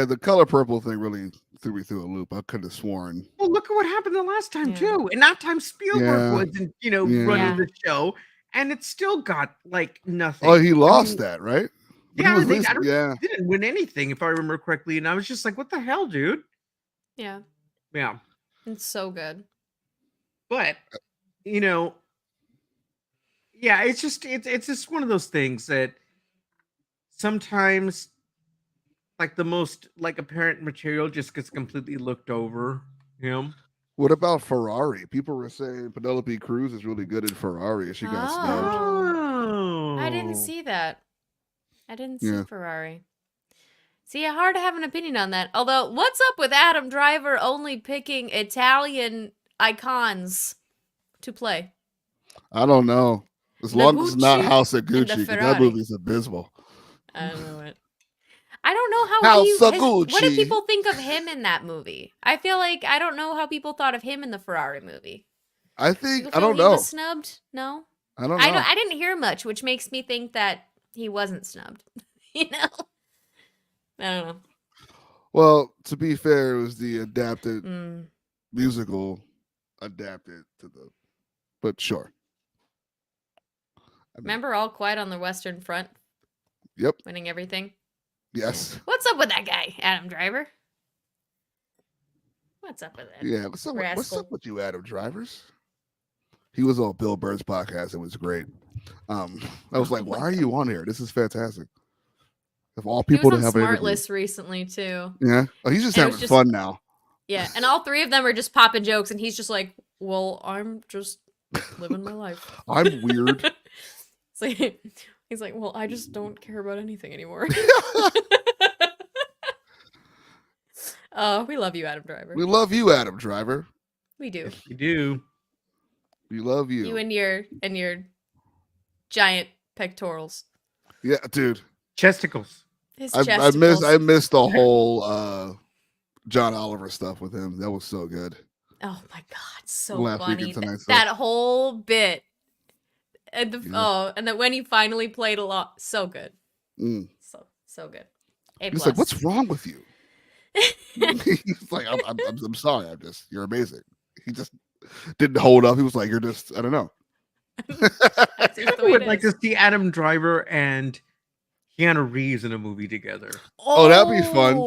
the Color Purple thing really threw me through a loop. I could have sworn. Well, look at what happened the last time too, and that time Spielberg wasn't, running the show, and it still got like nothing. Oh, he lost that, right? But didn't win anything if I remember correctly, and I was just like, "What the hell, dude?" Yeah, it's so good. But it's just one of those things that sometimes, like the most like apparent material, just gets completely looked over. What about Ferrari? People were saying Penelope Cruz is really good in Ferrari. She got snubbed. I didn't see that. I didn't see Ferrari. See, hard to have an opinion on that. Although, what's up with Adam Driver only picking Italian icons to play? I don't know. As long as it's not House of Gucci, because that movie's abysmal. I don't know it. I don't know how what do people think of him in that movie? I feel like I don't know how people thought of him in the Ferrari movie. I don't know. He was snubbed? No? I don't know. I didn't hear much, which makes me think that he wasn't snubbed. I don't know. Well, to be fair, it was the adapted musical adapted to the, but sure. Remember All Quiet on the Western Front? Yep. Winning everything? Yes. What's up with that guy, Adam Driver? What's up with that? Yeah, what's up with you, Adam Drivers? He was on Bill Burr's podcast. It was great. I was like, why are you on here? This is fantastic. Of all people to have Smart List recently too. Yeah. Oh, he's just having fun now. Yeah, and all three of them are just popping jokes, and he's just like, "Well, I'm just living my life. I'm weird." He's like, "Well, I just don't care about anything anymore." Oh, we love you, Adam Driver. We love you, Adam Driver. We do. You do. We love you. You and your giant pectorals. Yeah, dude. Chesticles. I missed the whole John Oliver stuff with him. That was so good. Oh my god, so funny. That whole bit. And and then when he finally played along, so good. So good. He's like, "What's wrong with you?" He's like, I'm sorry. You're amazing. He just didn't hold up. He was like, "You're just, I don't know." I would like to see Adam Driver and Keanu Reeves in a movie together. Oh, that'd be fun.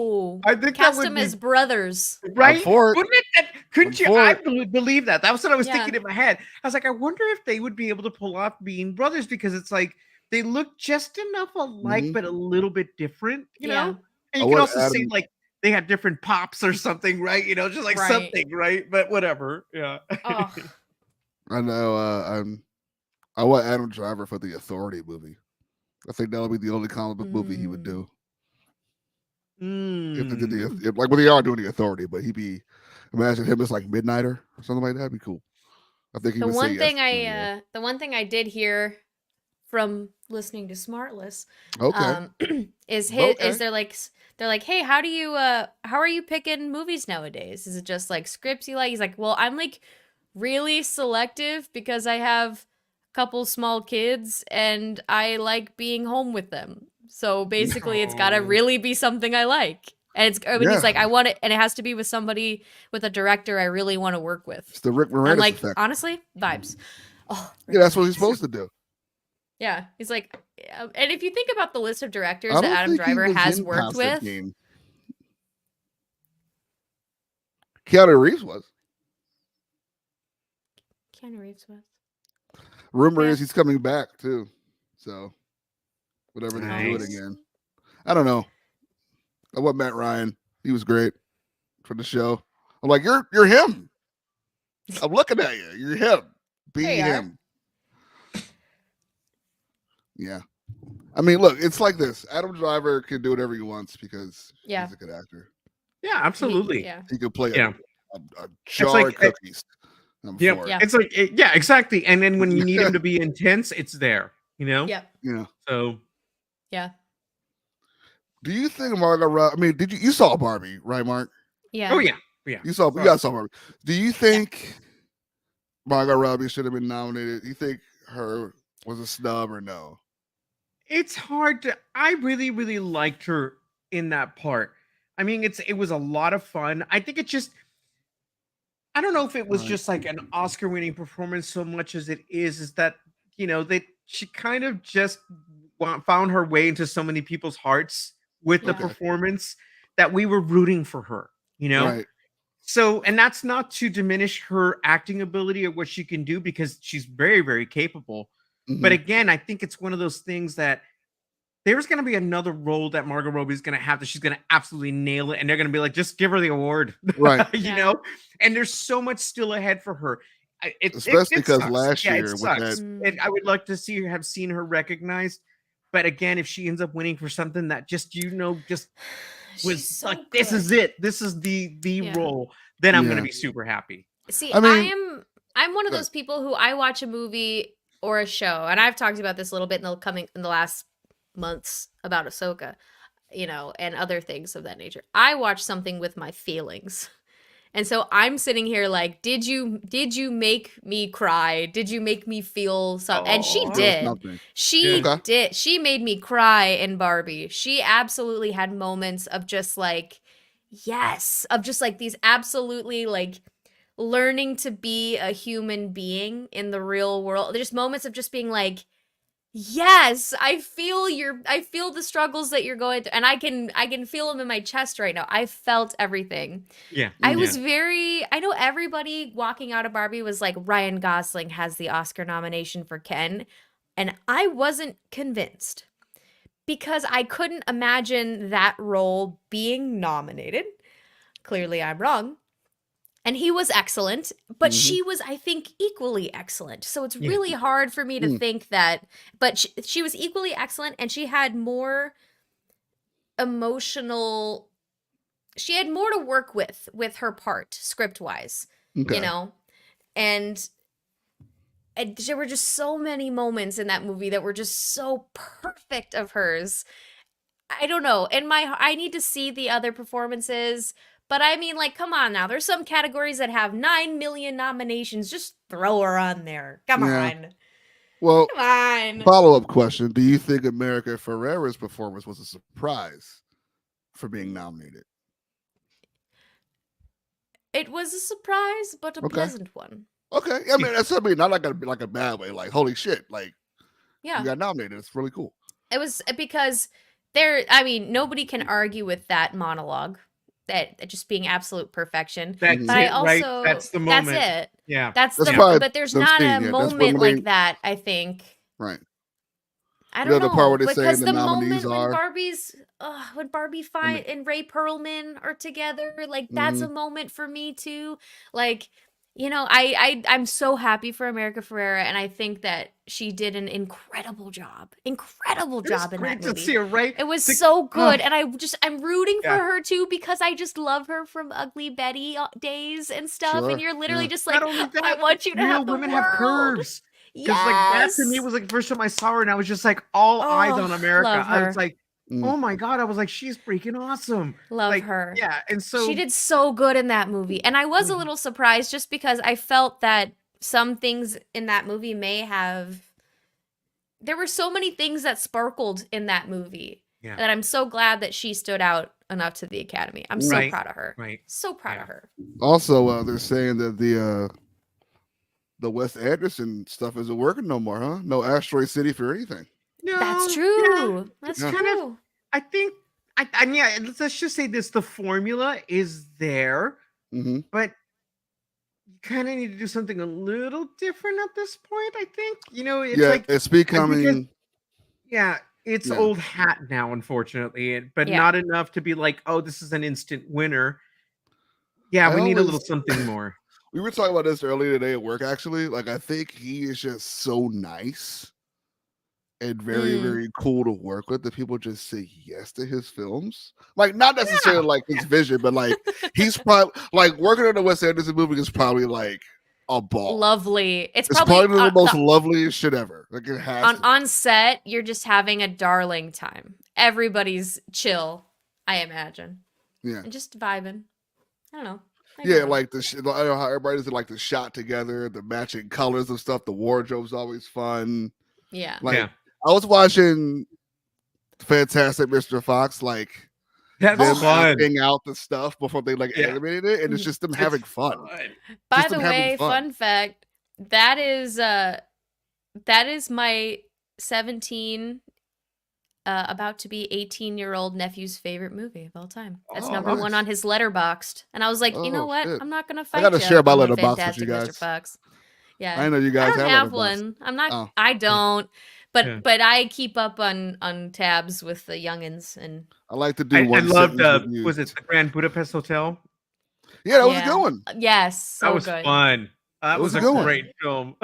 I think cast them as brothers, right? Wouldn't it? Couldn't you? I believe that. That was what I was thinking in my head. I was like, I wonder if they would be able to pull off being brothers because it's like they look just enough alike, but a little bit different. You know, and you can also say like they had different pops or something, right? You know, just like something, right? But whatever. Yeah. Oh. I know. I want Adam Driver for the Authority movie. I think that would be the only comic book movie he would do. If they did like, well, they are doing the Authority, but he'd be, imagine him as like Midnighter or something like that. That'd be cool. I think the one thing I did hear from listening to Smartless, is they're like, hey, how are you picking movies nowadays? Is it just like scripts you like? He's like, well, I'm like really selective because I have couple small kids and I like being home with them. So basically, it's got to really be something I like. And it's, I mean, Yeah. he's like, I want it, and it has to be with somebody, with a director I really want to work with. It's the Rick I'm Moranis like, effect. honestly, vibes. Oh, Yeah, that's what he's supposed to do. yeah. He's like, and if you think about the list of directors I that don't Adam think he Driver was has in worked with, Constantine. Keanu Reeves was. Keanu Reeves was. Rumor Yeah. is he's coming back too. So whatever they do it Nice. again. I don't know. I want Matt Ryan. He was great for the show. I'm like, you're him. I'm looking at you. You're him. Be There you are. him. Yeah. I mean, look, it's like this. Adam Driver can do whatever he wants because Yeah. he's a good actor. Yeah, absolutely. Yeah. He could play Yeah. a jar like- of cookies. I'm Yeah, for it. Yeah. it's like yeah, exactly. And then when you need him to be intense, it's there. You know. Yeah. Yeah. So Yeah. Do you think Margot Robbie? I mean, you saw Barbie, right, Mark? Yeah. oh yeah, yeah. You guys saw Barbie. Do you think Margot Robbie should have been nominated? Do you think her was a snub or no? It's hard to. I really, really liked her in that part. I mean, it was a lot of fun. I think it just. I don't know if it was Right. just like an Oscar-winning performance so much as it is that that she kind of just found her way into so many people's hearts with the Yeah. performance that we were rooting for her. Right. So, and that's not to diminish her acting ability or what she can do because she's very, very capable. But Mhm. again, I think it's one of those things that there's going to be another role that Margot Robbie is going to have that she's going to absolutely nail it. And they're going to be like, just give her the award. Right. Yeah. And there's so much still ahead for her. Especially because sucks. last Yeah, year it with sucks. that- I would like to have seen her recognized. But again, if she ends up winning for something that just was She's so like, this good. is it. This is the Yeah. role. Then I'm going Yeah. to be super happy. See, I mean- I'm one of Go those people who I watch a movie or a show, and I've talked about this a little bit in the last months about Ahsoka, and other things of that nature. I watch something with my feelings. And so I'm sitting here like, did you make me cry? Did you make me feel something? And she Aw. did. Something. She Okay. did. She made me cry in Barbie. She absolutely had moments of just like, yes, of just like these absolutely like learning to be a human being in the real world. There's moments of just being like, yes, I feel the struggles that you're going through, and I can feel them in my chest right now. I felt everything. Yeah. I know everybody walking out of Barbie was like, Ryan Gosling has the Oscar nomination for Ken, and I wasn't convinced because I couldn't imagine that role being nominated. Clearly I'm wrong. And he was excellent, but Mhm. she was, I think, equally excellent. So it's Yeah. really hard for me to Mm. think that, but she was equally excellent, and she had more emotional, she had more to work with her part, script-wise, Okay. and there were just so many moments in that movie that were just so perfect of hers. I don't know. I need to see the other performances. But I mean, like, come on now. There's some categories that have 9 million nominations. Just throw her on there. Come Yeah. on. Well, Come on. follow-up question. Do you think America Ferrera's performance was a surprise for being nominated? It was a surprise, but a Okay. pleasant one. Okay. I mean, not like a bad way. Like, holy shit. Like, Yeah. you got nominated. It's really cool. It was because nobody can argue with that monologue. That just being absolute perfection. That's Mhm. But it, I also right? That's the moment. That's it. Yeah. That's That's the probably but there's the not scene, a yeah. That's when moment they- like that, I think. Right. I You don't know know, the part where they say because the the nominees moment are- when Barbie and Ray Perlman are together, like that's Mm-hmm. a moment for me too. Like, I'm so happy for America Ferrera, and I think that she did an incredible job It was in great that to movie. see her, right? It was To- so good, and I'm rooting Yeah. for her too because I just love her from Ugly Betty days and stuff. Sure, And you're literally yeah. just like, Not only that, I want you to real have the women world. have curves. Because Yes, like that to me was like the first time I saw her, and I was just like all eyes on Oh, America. love I her. was like, Mm. oh my god! I was like, she's freaking awesome. love Like, her. Yeah, and so She did so good in that movie. And I was a Mhm. little surprised just because I felt that some things in that movie may have there were so many things that sparkled in that movie Yeah. that I'm so glad that she stood out enough to the Academy. I'm so Right. proud of her. Right. So proud Yeah. of her. Also, they're saying that the Wes Anderson stuff isn't working no more, huh? No Asteroid City for anything. No, That's yeah, true. That's Yeah. kind of- true. I think yeah, let's just say this: the formula is there, Mm-hmm. but you kind of need to do something a little different at this point. I think it's Yeah, like it's becoming. it's Yeah. old hat now, unfortunately, but Yeah. not enough to be like, oh, this is an instant winner. Yeah, I we need a always- little something more. We were talking about this earlier today at work, actually. Like, I think he is just so nice and very, very cool to work with that people just say yes to his films. Like, not necessarily like his vision, but like he's probably like working on a Wes Anderson movie is probably like a ball. Lovely. It's It's probably probably the most loveliest shit ever. Like, it has to. on set, you're just having a darling time. Everybody's chill, I imagine. Yeah. And just vibing. I don't know. Yeah, like I don't know how everybody's like the shot together, the matching colors of stuff. The wardrobe's always fun. Yeah. Like, Yeah. I was watching Fantastic Mr. Fox, like That's them fun. acting out the stuff before they like Yeah. animated it, and it's just them It's having fun. By Just the them having way, fun. fun fact, that is my 17 about to be 18-year-old nephew's favorite movie of all time. That's Oh, number nice. 1 on his Letterboxd. And I was like, you know Oh, what? shit. I'm not gonna fight gotta you share my on Letterboxd with Fantastic you Mr. guys. Fox. Yeah. I know you I guys don't have have Letterboxd. one. I'm not. Oh. I don't. But Yeah. but I keep up on tabs with the youngins and I like to do I one. loved sentence reviews. was it the Grand Budapest Hotel? Yeah, that was Yeah. a good one. yes, so That was good. fun. That It was was a a good one. great film.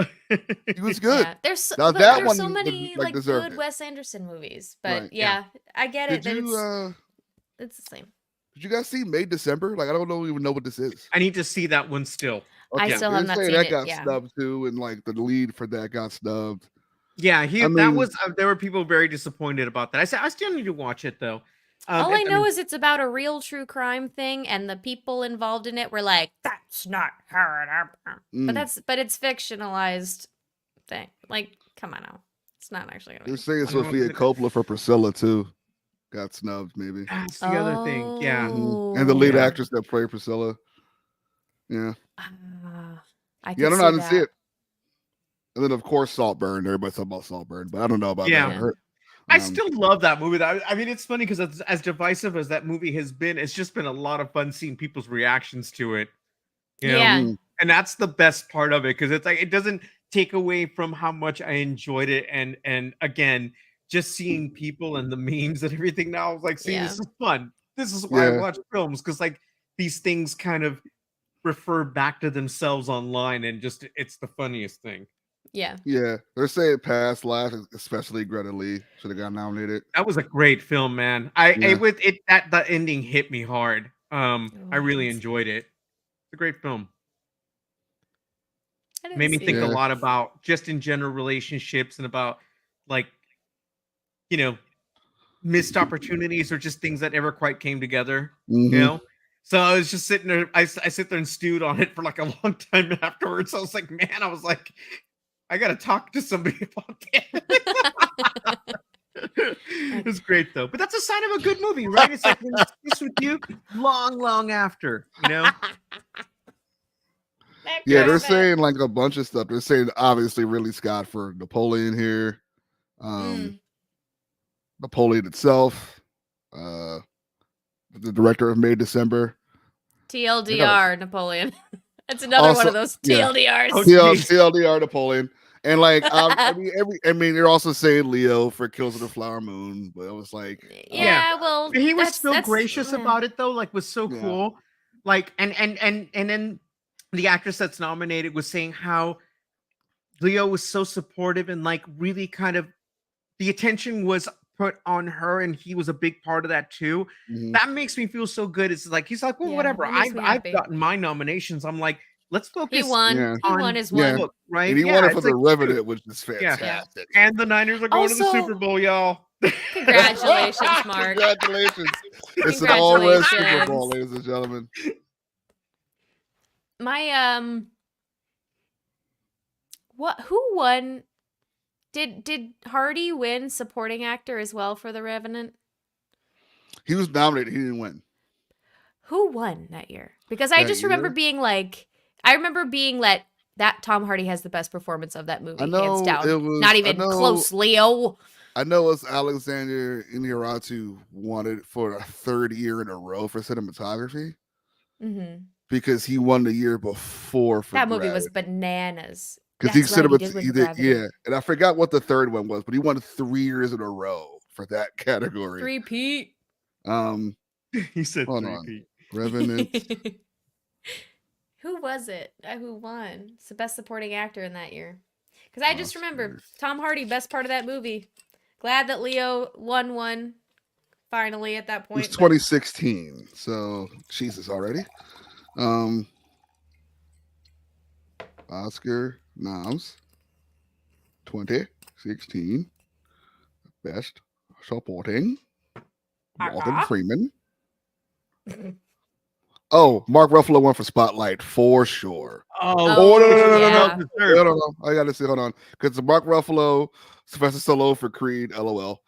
He was good. Yeah, there's Now, but that there's one so would, many like, like deserved good it. Wes Anderson movies. But Right. yeah, I get it. Did That you it's the same. did you guys see May December? Like, I don't even know what this is. I need to see that one still. I still they're have not saying seen that it, got yeah. snubbed too, and like the lead for that got snubbed. Yeah, I that mean- was there were people very disappointed about that. I said I still need to watch it though. All I know is it's about a real true crime thing, and the people involved in it were like, "That's not how it happened." But it's fictionalized thing. Like, come on now, it's not actually gonna They're be. saying I don't know Sophia if it- Coppola for Priscilla too. Got snubbed, maybe. that's the other thing. Yeah. And the lead Yeah. actress that played Priscilla. Yeah. I Yeah, I could don't know. I see didn't see that. it. And then, of course, Saltburn. Everybody's talking about Saltburn, but I don't know about Yeah. that. I heard- I still love that movie. I mean, it's funny because as divisive as that movie has been, it's just been a lot of fun seeing people's reactions to it. You know? Yeah. And that's the best part of it because it's like it doesn't take away from how much I enjoyed it. And again, just seeing people and the memes and everything now, I was like, see, Yeah. this is fun. This is why I Yeah. watch films because like these things kind of refer back to themselves online and just it's the funniest thing. Yeah. Yeah, they're saying Past Life, especially Greta Lee, should have got nominated. That was a great film, man. Yeah. That ending hit me hard. I really yes. enjoyed it. It's a great film. I didn't Made me see think it. a Yeah. lot about just in general relationships and about like missed opportunities or just things that never quite came together. Mhm. You know? So I was just sitting there, I sit there and stewed on it for like a long time afterwards. I was like, man, I gotta talk to somebody about that. It's great though. But that's a sign of a good movie, right? It's like when it sticks with you long after, you know? Yeah, they're Perfect. saying like a bunch of stuff. They're saying obviously Ridley Scott for Napoleon here. Napoleon itself. The director of May December. TLDR Napoleon. That's another one Also- of those yeah. TLDRs. Oh, geez. TLDR Napoleon. And like I mean they're also saying Leo for Kills of the Flower Moon, but it was like Yeah, well, He was that's- so that's- gracious yeah. about it though, like was so Yeah. cool. Like and then the actress that's nominated was saying how Leo was so supportive and like really kind of the attention was put on her and he was a big part of that too. mhm. That makes me feel so good. It's like he's like, well, Yeah, whatever. that makes I've me happy. gotten my nominations. I'm like, let's focus. He won. Yeah. He on won his Yeah. one. book, right? And he Yeah, won it for it's the like, Revenant, which is Yeah. fantastic. and the Niners are going to the Also- Super Bowl, y'all. Congratulations, Mark. Congratulations. It's an all red Super Congratulations. Bowl, ladies and gentlemen. My who won Did Hardy win supporting actor as well for The Revenant? He was nominated. He didn't win. Who won that year? Because I That just remember year? being like, I remember being like, that Tom Hardy has the best performance of that movie, I know hands down. it was. Not even close, Leo. I know it's Alexander Inarritu won it for a third year in a row for cinematography Mm-hmm. because he won the year before for That movie was Gravity. bananas. Because That's right, he did win for Gravity. yeah, and I forgot what the third one was, but he won 3 years in a row for that category. 3-peat. He said Hold 3 on. Pete. Revenant. Who was it? Who won? It's the best supporting actor in that year. Because I just remember Oscars. Tom Hardy, best part of that movie. Glad that Leo won one finally at that It was point. 2016, so Jesus already. Oscar noms 2016 best supporting Morgan Freeman. Oh, Mark Ruffalo won for Spotlight for sure. Oh, no. yeah. No. I gotta see. Hold on, because Mark Ruffalo, Sylvester Stallone for Creed. LOL.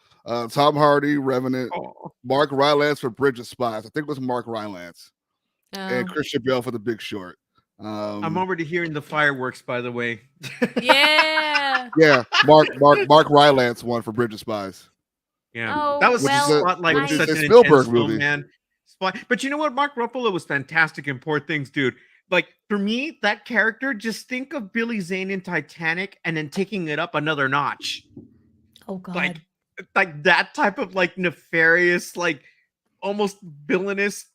Tom Hardy, Revenant. Oh. Mark Rylance for Bridge of Spies. I think it was Mark Rylance. And Oh. Christian Bale for The Big Short. I'm already hearing the fireworks, by the way. Yeah. Yeah, Mark Rylance won for Bridge of Spies. Yeah, Oh, that was well, Spotlight was I- such It's an a Spielberg intense film, movie. man. But you know what? Mark Ruffalo was fantastic in Poor Things, dude. Like for me, that character, just think of Billy Zane in Titanic and then taking it up another notch. Oh God. Like that type of like nefarious, like almost villainous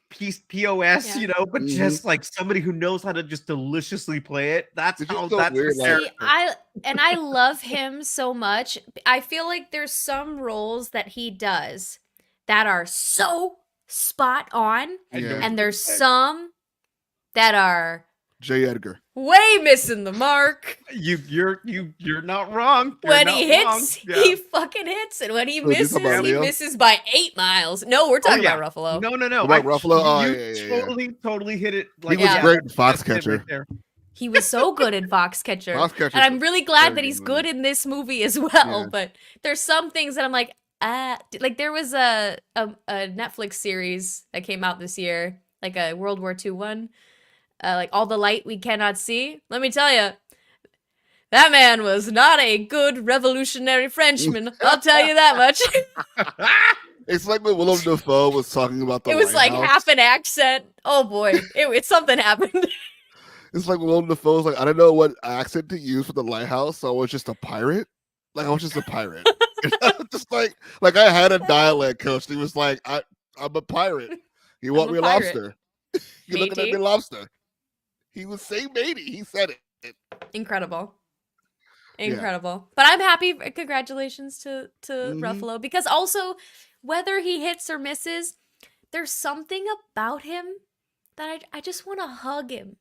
POS, Yeah. you know, but just like somebody who knows how to just deliciously play it. That's It's just how so that's weird, the like- character. I love him so much. I feel like there's some roles that he does that are so spot on, Yeah. and there's some that are J. Edgar. way missing the mark. You're not wrong. You're When not he wrong. hits, Yeah. he fucking hits, and when he Who, you talking about he Leo? misses by 8 miles. No, we're talking yeah. about Ruffalo. No. About Ruffalo? Oh, You yeah. totally hit it. He Like was Yeah. great in that's it Foxcatcher. right there. He was so good in Foxcatcher. Foxcatcher's And I'm a really glad very that good he's movie. good in this movie as well. Yeah. But there's some things that I'm like, like there was a Netflix series that came out this year, like a World War II one, like All the Light We Cannot See. Let me tell you, that man was not a good revolutionary Frenchman. I'll tell you that much. It's like when Willem Dafoe was talking about the It was like lighthouse. half an accent. Oh boy, it something happened. It's like when Willem Dafoe's like, I don't know what accent to use for the lighthouse, so I was just a pirate. Like I was just a pirate. You know? Just like I had a dialect coach. He was like, I'm a pirate. You want I'm me a a pirate. lobster? You looking at Matey. me lobster? He was saying matey. He said it. Incredible. Yeah. Incredible. But I'm happy. Congratulations to Mhm. Ruffalo, because also whether he hits or misses, there's something about him that I just want to hug him.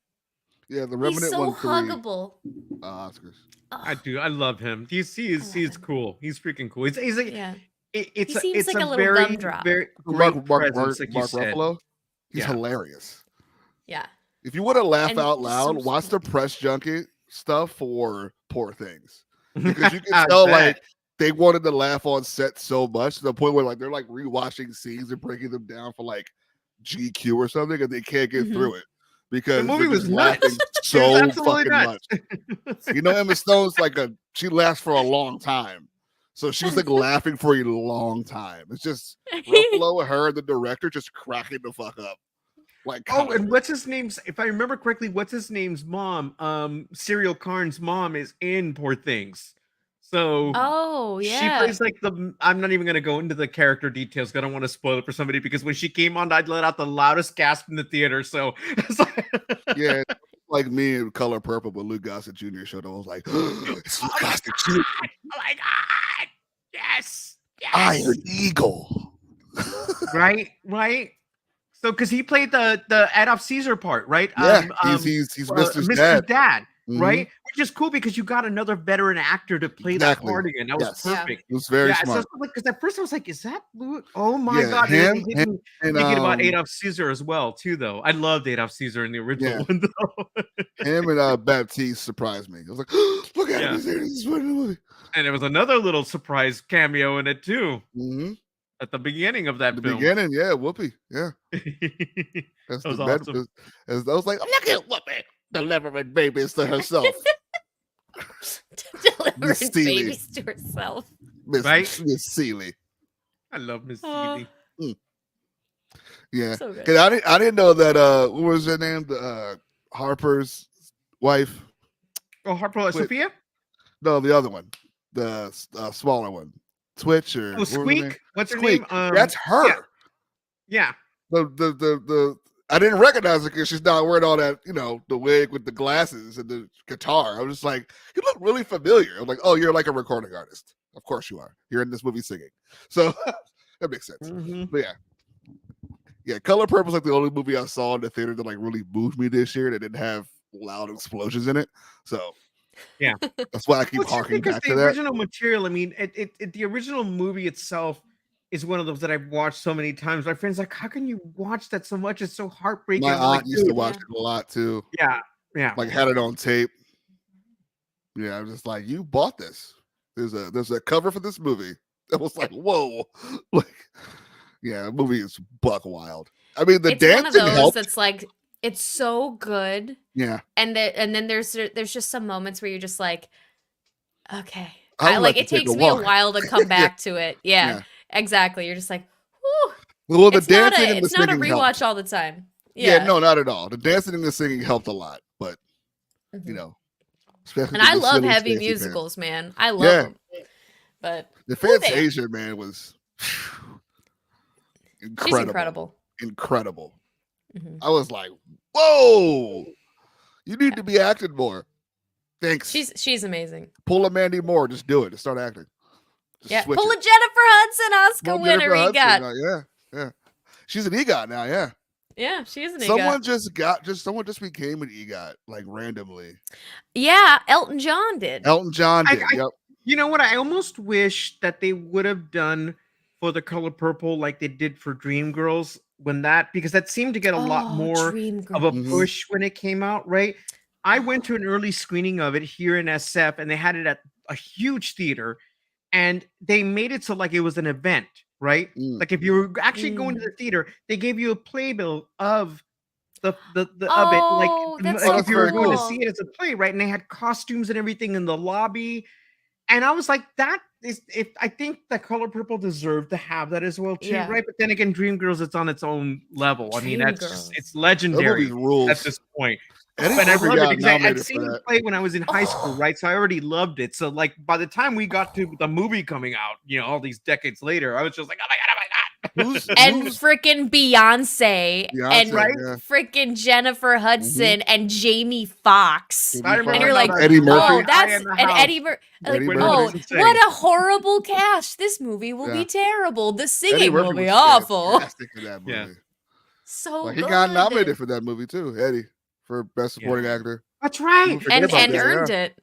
Yeah, the He's Revenant so won 3 huggable. Oscars. I Ugh, do. I love him. He's love him. cool. He's freaking cool. He's like yeah. it's He seems it's like a little very gumdrop. very Mark great presence, like you said. Ruffalo. He's Yeah. hilarious. Yeah. If you want to laugh And out just loud, so watch the smart. press junket stuff for Poor Things. Because you I can tell bet. like they wanted to laugh on set so much to the point where like they're like rewatching scenes and breaking them down for like GQ or something, and they can't get Mhm. through it because movie they're was just nuts. laughing It was so absolutely fucking nuts. much. You know, Emma Stone's like she laughs for a long time, so she was like laughing for a long time. It's just Ruffalo, her, and the director just cracking the fuck up. Like, Oh, and constantly. what's his name's? If I remember correctly, what's his name's mom? Serial Karn's mom is in Poor Things. So Oh, she yeah. plays like the. I'm not even gonna go into the character details. 'Cause I don't want to spoil it for somebody because when she came on, I'd let out the loudest gasp in the theater. So it's like, Yeah, like me in Color Purple, but Luke Gossett Jr. showed up. I was like, it's Luke Gossett Jr. oh my god, yes, Iron Eagle. right. So because he played the Adolf Caesar part, right? Yeah, he's Mr. Mr. Dad. Dad. right? Which is cool because you got another veteran actor to play that part again. That was Yes. perfect. It was very So smart. because at first I was like, "Is that Louis?" Oh my Yeah, god! him, And it hit me and thinking about Adolf Caesar as well, too. Though I loved Adolf Caesar in the original one, though. him and Baptiste surprised me. I was like, "Look at him! He's in this movie." And there was another little surprise cameo in it too, Mm-hmm. at the beginning of that The film. beginning, yeah, Whoopi, yeah. That's That was the awesome. I was like, look at Whoopi delivering babies to herself. Delivering Seeley. babies to herself. Right? Miss Seeley. I love Miss Aw. Seeley. Yeah, So good. because I didn't know that. What was her name? The Harper's wife. Oh, Harper Wait. Sophia? No, the other one, the smaller one, Twitch or Oh, what was her name? Squeak? What's her Squeak. name? That's her. Yeah. The I didn't recognize her because she's not wearing all that, the wig with the glasses and the guitar. I was just like, you look really familiar. I'm like, oh, you're like a recording artist. Of course you are. You're in this movie singing. So that makes sense. Mhm. But yeah, Color Purple is like the only movie I saw in the theater that like really moved me this year that didn't have loud explosions in it. So Yeah. that's why I keep Well, harking because back the to that. original material, I mean, the original movie itself is one of those that I've watched so many times. My friends like, how can you watch that so much? It's so heartbreaking. My I'm like, aunt used to "Dude." watch it a lot too. Yeah. Like had it on tape. Yeah, I was just like, you bought this. There's a cover for this movie. I was like, whoa. Like, yeah, the movie is buck wild. I mean, the It's one of dancing those helped. that's like, it's so good. Yeah. And then there's just some moments where you're just like, okay. I would like to it take takes a me a walk. while to come back to it. Yeah, Yeah. exactly. You're just like, whew. Well, the It's not dancing and the it's not a singing rewatch helped. all the time. Yeah, no, not at all. The dancing and the singing helped a lot, but Mhm. especially And I the love silly heavy Stacey musicals, man. I love Yeah. them. But The whew, Fantasia, man, was she's incredible. Incredible. Mhm. I was like, whoa, you need to be acting more. Thanks. She's amazing. Pull a Mandy Moore. Just do it. Just start acting. Just Yeah, switch pull a it. Jennifer Hudson Oscar Pull winner. Jennifer We Hudson. got. Yeah. She's an EGOT now. Yeah. Yeah, she is an Someone EGOT. someone just became an EGOT like randomly. Yeah, Elton John did. Elton John did. Yep. You know what? I almost wish that they would have done for The Color Purple like they did for Dreamgirls because that seemed to get a lot more of a Mhm. push when it came out, right? I went to an early screening of it here in SF, and they had it at a huge theater, and they made it so like it was an event, right? Like if you were actually going to the theater, they gave you a playbill of of it, like that's like so if you were going to cool. see it as a play, right? And they had costumes and everything in the lobby. And I was like, I think that Color Purple deserved to have that as well, too, Yeah. right? But then again, Dreamgirls, it's on its own level. I mean, it's Dreamgirls. legendary That movie rules. at this point. Eddie But I Murphy loved it got because I'd nominated seen for the that. play when I was in high school, right? So I already loved it. So like by the time we got to the movie coming out, all these decades later, I was just like, oh my god. And freaking Beyonce and Right? freaking Jennifer Hudson and Jamie Foxx. I remember And you're like, Eddie Murphy. oh, Eye that's in the and House. Eddie Murphy. Like, Eddie Murphy. oh, was insane. what a horrible cast! This movie will Yeah. be terrible. The Eddie singing Murphy will be was awful. fantastic in that movie. Yeah. So Like, he good. got nominated for that movie too, Eddie, for best supporting actor. That's right. People forget and about that, earned yeah. it.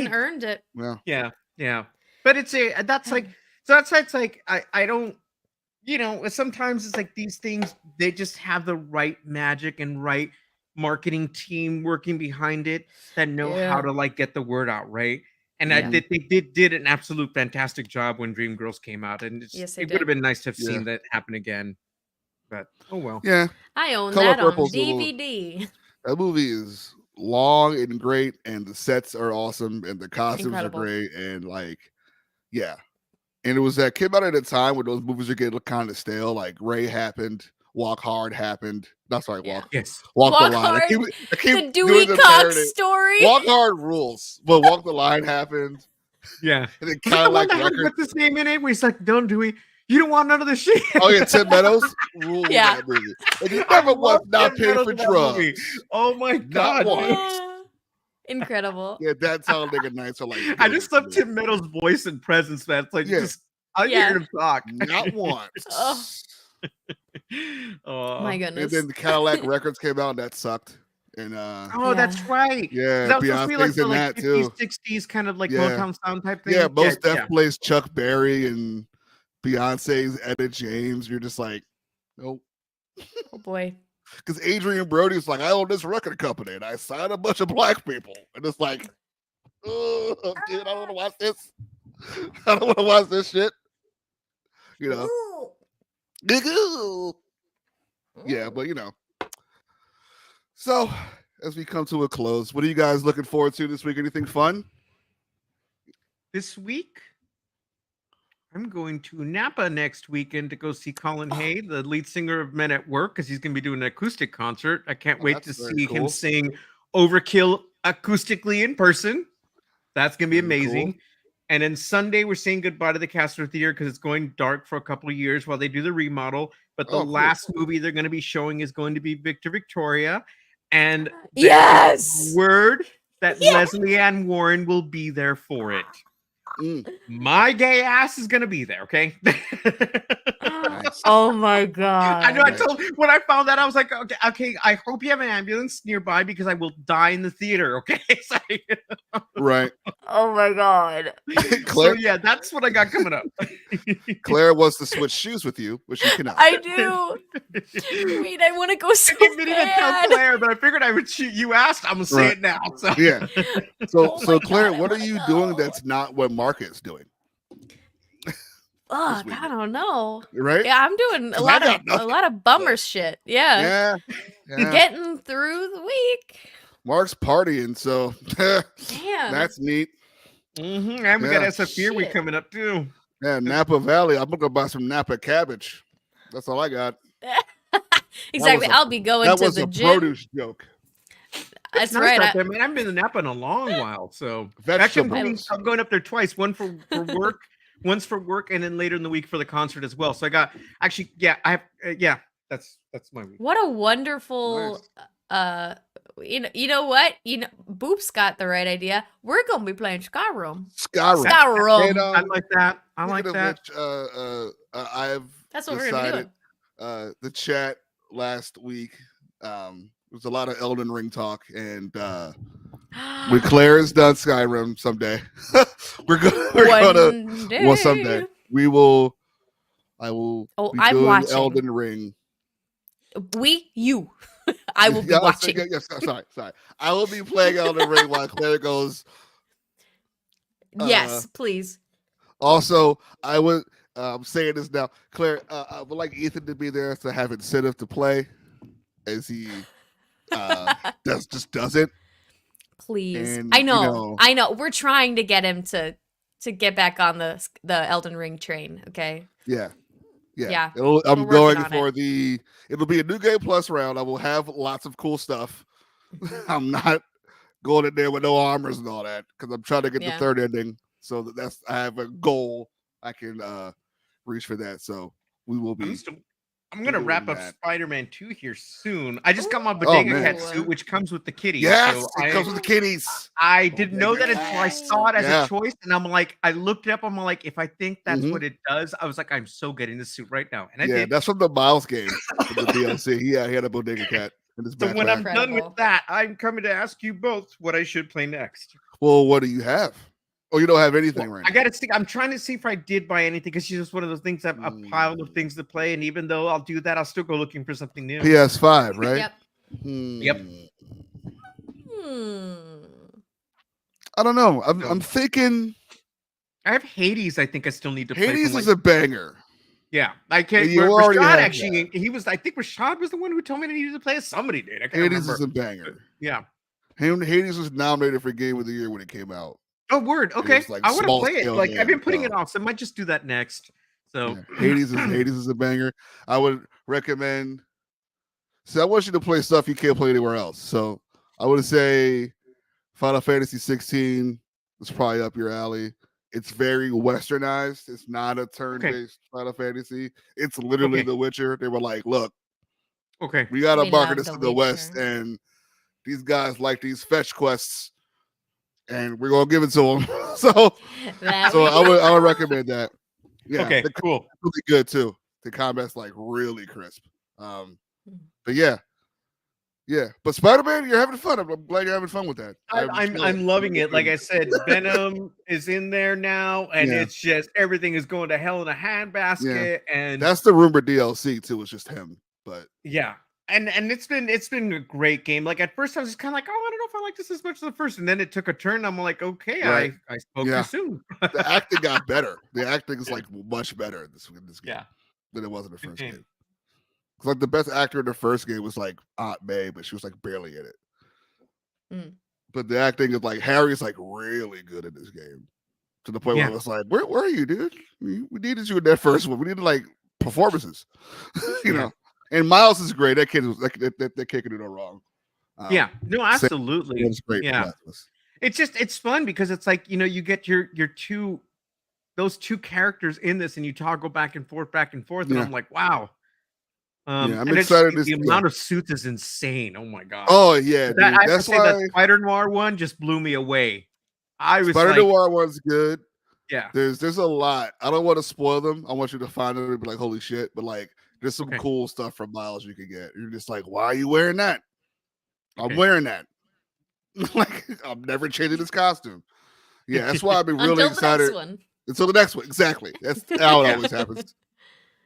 And earned it. Yeah. Yeah. But it's like I don't, sometimes it's like these things, they just have the right magic and right marketing team working behind it that know how to like get the word out, right? And I think they did an absolute fantastic job when Dreamgirls came out, and Yes, they it would have did. been nice to have seen that happen again. But oh well. Yeah. I own Color that on Purple's a little- DVD. That movie is long and great, and the sets are awesome, and the costumes Incredible. are great, and like, yeah. And it was that came out at a time when those movies are getting kind of stale. Like Ray happened, Walk Hard happened. Not sorry, Yeah. Walk the Walk Line. Hard, I keep The doing Dewey the Cox parody. story. Walk Hard rules, but Walk the Line happened, Yeah. and then Was it kind the of one like that had record. what's his name in it? Where he's like, "Don't do it. You don't want none of the shit." Oh yeah, Tim Meadows ruled Yeah. that movie. And he never was not Tim paid Meadows for in that movie. drugs. Oh my god. one. dude. Incredible. Yeah, that's how nigga nights are like. I just love Tim Meadows' voice and presence, man. It's like Yeah. just I Yeah. hear him talk. Not once. Oh. Oh, My And goodness. then the Cadillac Records came out, and that sucked. And Oh, that's Yeah. right. yeah, That was supposed to be like Beyonce's the in like that 50s, too. 60s kind of like Yeah. Motown sound type thing. Yeah, Most Def yeah. plays Chuck Berry and Beyonce's Etta James. You're just like, nope. Oh boy. Because Adrian Brody's like, I own this record company and I signed a bunch of black people. And it's like, oh, dude, I don't want to watch this. I don't want to watch this shit. You know? Yeah, but you know. So, as we come to a close, what are you guys looking forward to this week? Anything fun? This week, I'm going to Napa next weekend to go see Colin Hay, the lead singer of Men at Work, because he's going to be doing an acoustic concert. I can't wait to that's very see him cool. sing Overkill acoustically in person. That's going to be Very amazing. cool. And then Sunday, we're saying goodbye to the Castro Theater because it's going dark for a couple of years while they do the remodel. But the Oh, cool. last movie they're going to be showing is going to be Victor Victoria. And Yes. word that Yes. Leslie Ann Warren will be there for it. Mm. My gay ass is gonna be there, okay? Nice. Oh my god. I know. When I found that, I was like, okay. I hope you have an ambulance nearby because I will die in the theater. Okay, Right. Oh my god. Claire, so yeah, that's what I got coming up. Claire wants to switch shoes with you, but she cannot. I do. Wait, I want to go so I didn't even tell bad. Claire, but I figured I would shoot. You asked, I'm gonna say Right. it now. So Yeah. So, Oh so my Claire, God, I what are wanna you know. doing that's not what Market's doing? Fuck, weekend? I don't know. Right? Yeah, I'm doing a 'Cause I lot got of nothing. bummer shit. Yeah. Yeah. Yeah. Getting through the week. Mark's partying, so Damn. that's neat. and we Yeah. got SF Week Shit. coming up too. Yeah, Napa Valley. I'm gonna go buy some Napa cabbage. That's all I got. Exactly. a- I'll be going That to was the a gym. produce joke. That's Nice right. out there, man. I haven't been to Napa in a long while. So actually, Vegetables. I'm going up there twice. One for work, once for work, and then later in the week for the concert as well. So I got I have that's my week. What a wonderful you know what? Boop's got the right idea. We're gonna be playing Skyrim. Skyrim. Skyrim. And, I like that. I like speaking that. of which, I've That's what we're gonna be decided doing. the chat last week. There's a lot of Elden Ring talk, and when Claire is done Skyrim someday, we're gonna well someday we will. I will. Oh, be I'm doing watching. Elden Ring. You. I will be Yeah, watching. Sorry. I will be playing Elden Ring while Claire goes. Yes, please. Also, I would. I'm saying this now, Claire. I would like Ethan to be there to have incentive to play, as he just doesn't. Please. And, I you know. know- I know. We're trying to get him to get back on the Elden Ring train, okay? Yeah. Yeah, I'm we're working going on for it'll be a New Game Plus round. I will have lots of cool stuff. I'm not going in there with no armors and all that because I'm trying to get the third ending. So I have a goal I can reach for that. So we will be. I'm gonna wrap up that. Spider-Man 2 here soon. I just got my Bodega man. Cat suit, which comes with the kitty. Yes, so it comes with the kitties. I didn't know that until I saw it as Yeah. a choice, and I'm like, I looked it up. I'm like, if I think that's Mhm. what it does, I was like, I'm so getting this suit right now, and I Yeah, did. that's from the Miles game, from the DLC. Yeah, he had a Bodega Cat in his So when I'm backpack. done with Incredible. that, I'm coming to ask you both what I should play next. Well, what do you have? Oh, you don't have anything right I now. got to think. I'm trying to see if I did buy anything because she's just one of those things. I've a pile of things to play, and even though I'll do that, I'll still go looking for something new. PS5, right? Yep. Yep. I don't know. I'm thinking I have Hades. I think I still need to play. Hades from, is a banger. Yeah, I can't. You already Rashad have actually, he was. I think Rashad was the one who told me I needed to play it. Somebody did. I can't Hades remember. is a banger. Yeah. Hades was nominated for Game of the Year when it came out. Oh, word. Okay, was, like, I want to small play it. scale Like I've been game, putting so. it off, so I might just do that next. So Yeah. Hades is a banger. I would recommend. See, I want you to play stuff you can't play anywhere else. So I would say Final Fantasy 16 is probably up your alley. It's very westernized. It's not a turn-based Final Fantasy. It's literally Okay. The Witcher. They were like, look, okay. we got to We market love this The to the West, Witcher. and these guys like these fetch quests, and we're gonna give it to them. so I would recommend that. Yeah, Okay, the cool. really good too. The combat's like really crisp. But yeah, Yeah, but Spider-Man, you're having fun. I'm glad you're having fun with that. I'm loving it. Like I said, Venom is in there now, and Yeah. it's just everything is going to hell in a handbasket. And that's the rumored DLC too. It's just him, but yeah, and it's been a great game. Like at first, I was just kind of like, oh, I don't know if I like this as much as the first, and then it took a turn. I'm like, okay, Right. I spoke Yeah. too soon. the acting got better. The acting is like much better in this game Yeah. than it was in the Good first game. game. 'Cause, like the best actor in the first game was like Aunt May, but she was like barely in it. Mm. But the acting is like Harry's like really good in this game. To the point where I was like, where are you, dude? We needed you in that first one. We needed like performances, you know. And Miles is great. That kid was that kid can do no wrong. Yeah, no, absolutely. It's great. Yeah, it's fun because it's like, you know, you get your those two characters in this, and you toggle back and forth, and I'm like, wow. I'm and excited. The amount of suits is insane. Oh my god. Oh yeah, dude. I have That's to say why that Spider Noir one just blew me away. I was Spider like, Noir one's good. Yeah, there's a lot. I don't want to spoil them. I want you to find it and be like, holy shit! But like, there's some cool stuff from Miles you can get. You're just like, why are you wearing that? I'm wearing that. Like, I'm never changing this costume. Yeah, that's why I've been really excited. Until the next one, exactly. That's how it always happens.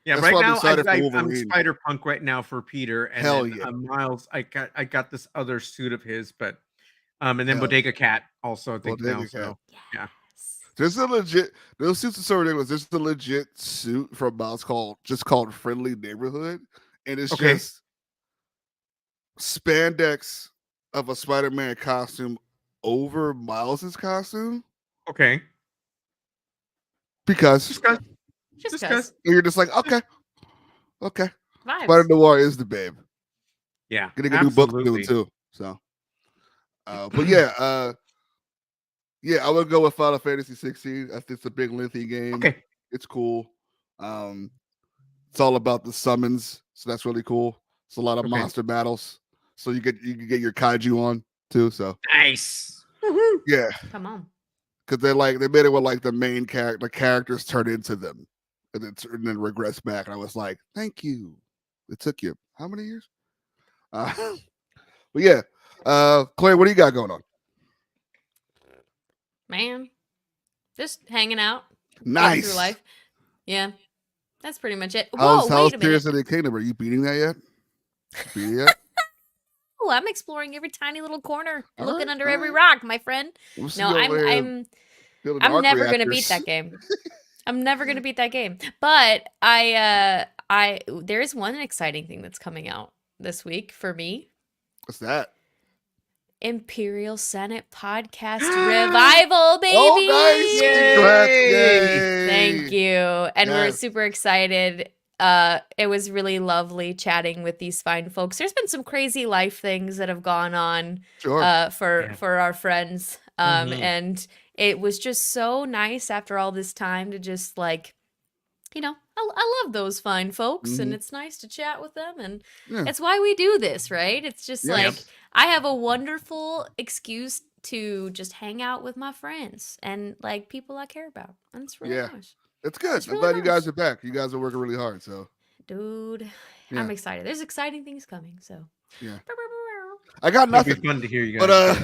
Yeah, that's right now I'm Spider Punk right now for Peter, and Hell then, yeah. Miles. I got this other suit of his, but and then Bodega Cat also. I think Bodega now, Cat. so yeah. There's a legit. Those suits are so ridiculous. There's a legit suit from Miles called Friendly Neighborhood, and it's just spandex of a Spider-Man costume over Miles's costume. Okay. Because you're just like, okay. Vibes. Spider Noir is the babe. Yeah, getting a new book soon too. So, but yeah, I would go with Final Fantasy 16. I think it's a big lengthy game. Okay, it's cool. It's all about the summons, so that's really cool. It's a lot of monster battles, so you can get your kaiju on too. So nice. Yeah, come on. Because they made it where like the main characters turn into them, and then regress back. And I was like, thank you. It took you how many years? But yeah, Claire, what do you got going on? Man, just hanging out. Nice. Through life. Yeah, that's pretty much it. How's wait a minute. Tears of the Kingdom? Are you beating that yet? Oh, I'm exploring every tiny little corner, looking under every rock, my friend. No, I'm never gonna beat that game. I'm never gonna beat that game. But there is one exciting thing that's coming out this week for me. What's that? Imperial Senate podcast revival, baby! Oh, nice! Yay! Thank you, and we're super excited. It was really lovely chatting with these fine folks. There's been some crazy life things that have gone on for our friends. And it was just so nice after all this time to just like, you know, I love those fine folks and it's nice to chat with them, and it's why we do this, right? It's just like I have a wonderful excuse to just hang out with my friends and like people I care about. And it's really nice. It's good. I'm glad you guys are back. You guys are working really hard. So, dude, I'm excited. There's exciting things coming. So, I got nothing. It'll be fun to hear you guys.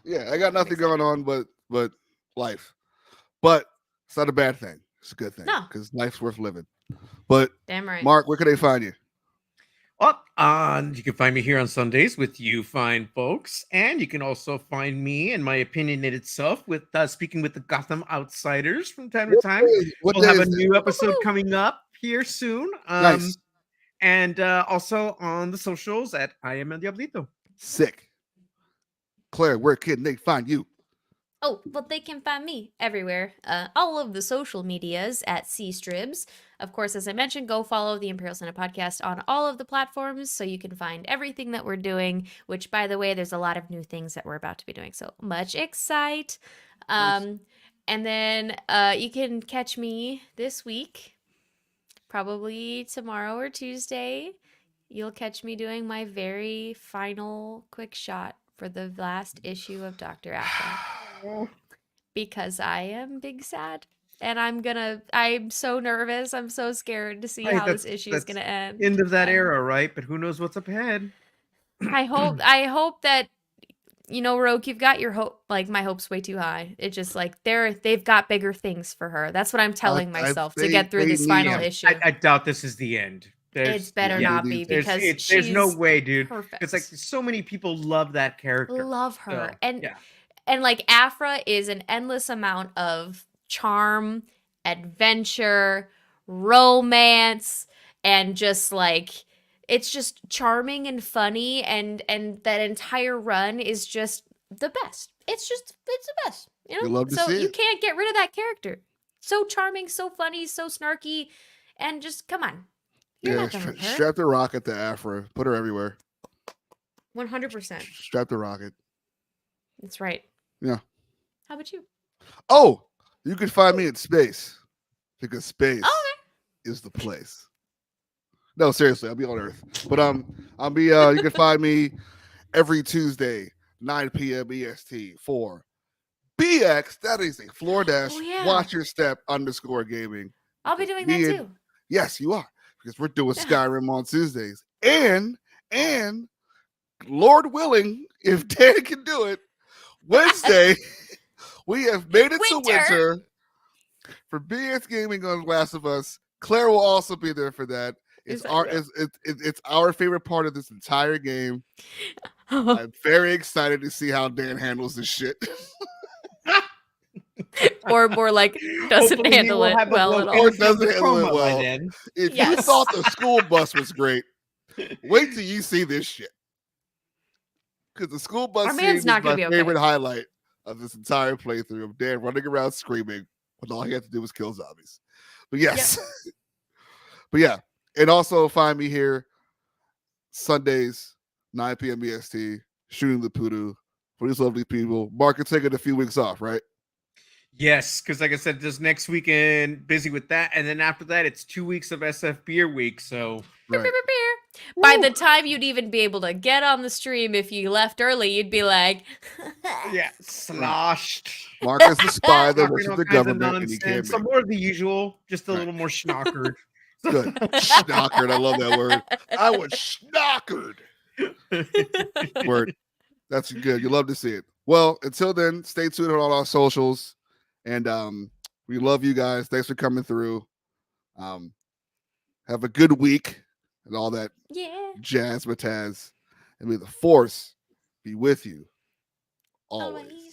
But I got nothing going on, but life. But it's not a bad thing. It's a good thing because life's worth living. But damn right, Mark, where can they find you? Well, you can find me here on Sundays with you fine folks, and you can also find me and my opinionated self with speaking with the Gotham Outsiders from time to time. We'll have a new episode coming up here soon. Nice. And also on the socials at I Am El Diablito. Sick. Claire, where can they find you? Oh, well, they can find me everywhere. All of the social medias at C-Stribs. Of course, as I mentioned, go follow the Imperial Senate podcast on all of the platforms so you can find everything that we're doing, which, by the way, there's a lot of new things that we're about to be doing. So much excite. And then you can catch me this week, probably tomorrow or Tuesday. You'll catch me doing my very final quick shot for the last issue of Dr. Aphra. Because I am big sad. And I'm so nervous. I'm so scared to see how this issue is going to end. End of that era, right? But who knows what's up ahead? I hope that Rogue, you've got your hope. Like my hope's way too high. It's just like they've got bigger things for her. That's what I'm telling myself to get through this final issue. I doubt this is the end. It's better not be because there's no she's way, dude. perfect. It's like so many people love that character. Love her. So, and like Afra is an endless amount of charm, adventure, romance, and just like it's just charming and funny, and that entire run is just the best. It's the best. You love to so see you it. can't get rid of that character. So charming, so funny, so snarky, and just come on. You're not done with her. Strap the rocket to Afra. Put her everywhere. 100%. Strap the rocket. That's right. Yeah. How about you? Oh, you can find me in space because space is the place. No, seriously, I'll be on Earth. But I'll be you can find me every Tuesday, 9 p.m. EST for BX. That is a floor dash. Watch your step _gaming. I'll be doing that too. Yes, you are. Because we're doing Skyrim on Tuesdays. And Lord willing, if Dan can do it, Wednesday, we have made it to winter for BX Gaming on Last of Us. Claire will also be there for that. It's our favorite part of this entire game. I'm very excited to see how Dan handles this shit. Or more like doesn't handle it well at all. Or doesn't handle it well. If you thought the school bus was great, wait till you see this shit. Because the school bus scene is my favorite highlight of this entire playthrough of Dan running around screaming when all he had to do was kill zombies. But yes. But yeah. And also find me here Sundays, 9 p.m. EST, shooting the Poo-Doo for these lovely people. Mark is taking a few weeks off, right? Yes, because like I said, this next weekend, busy with that. And then after that, it's 2 weeks of SF Beer Week. So right. By the time you'd even be able to get on the stream, if you left early, you'd be like, sloshed. Mark is the spy that works with the government. And he can't some more of the usual, just a little more schnockered. Good. Schnockered. I love that word. I was schnockered. Word. That's good. You love to see it. Well, until then, stay tuned on all our socials. And we love you guys. Thanks for coming through. Have a good week and all that jazz mataz. And may the force be with you always.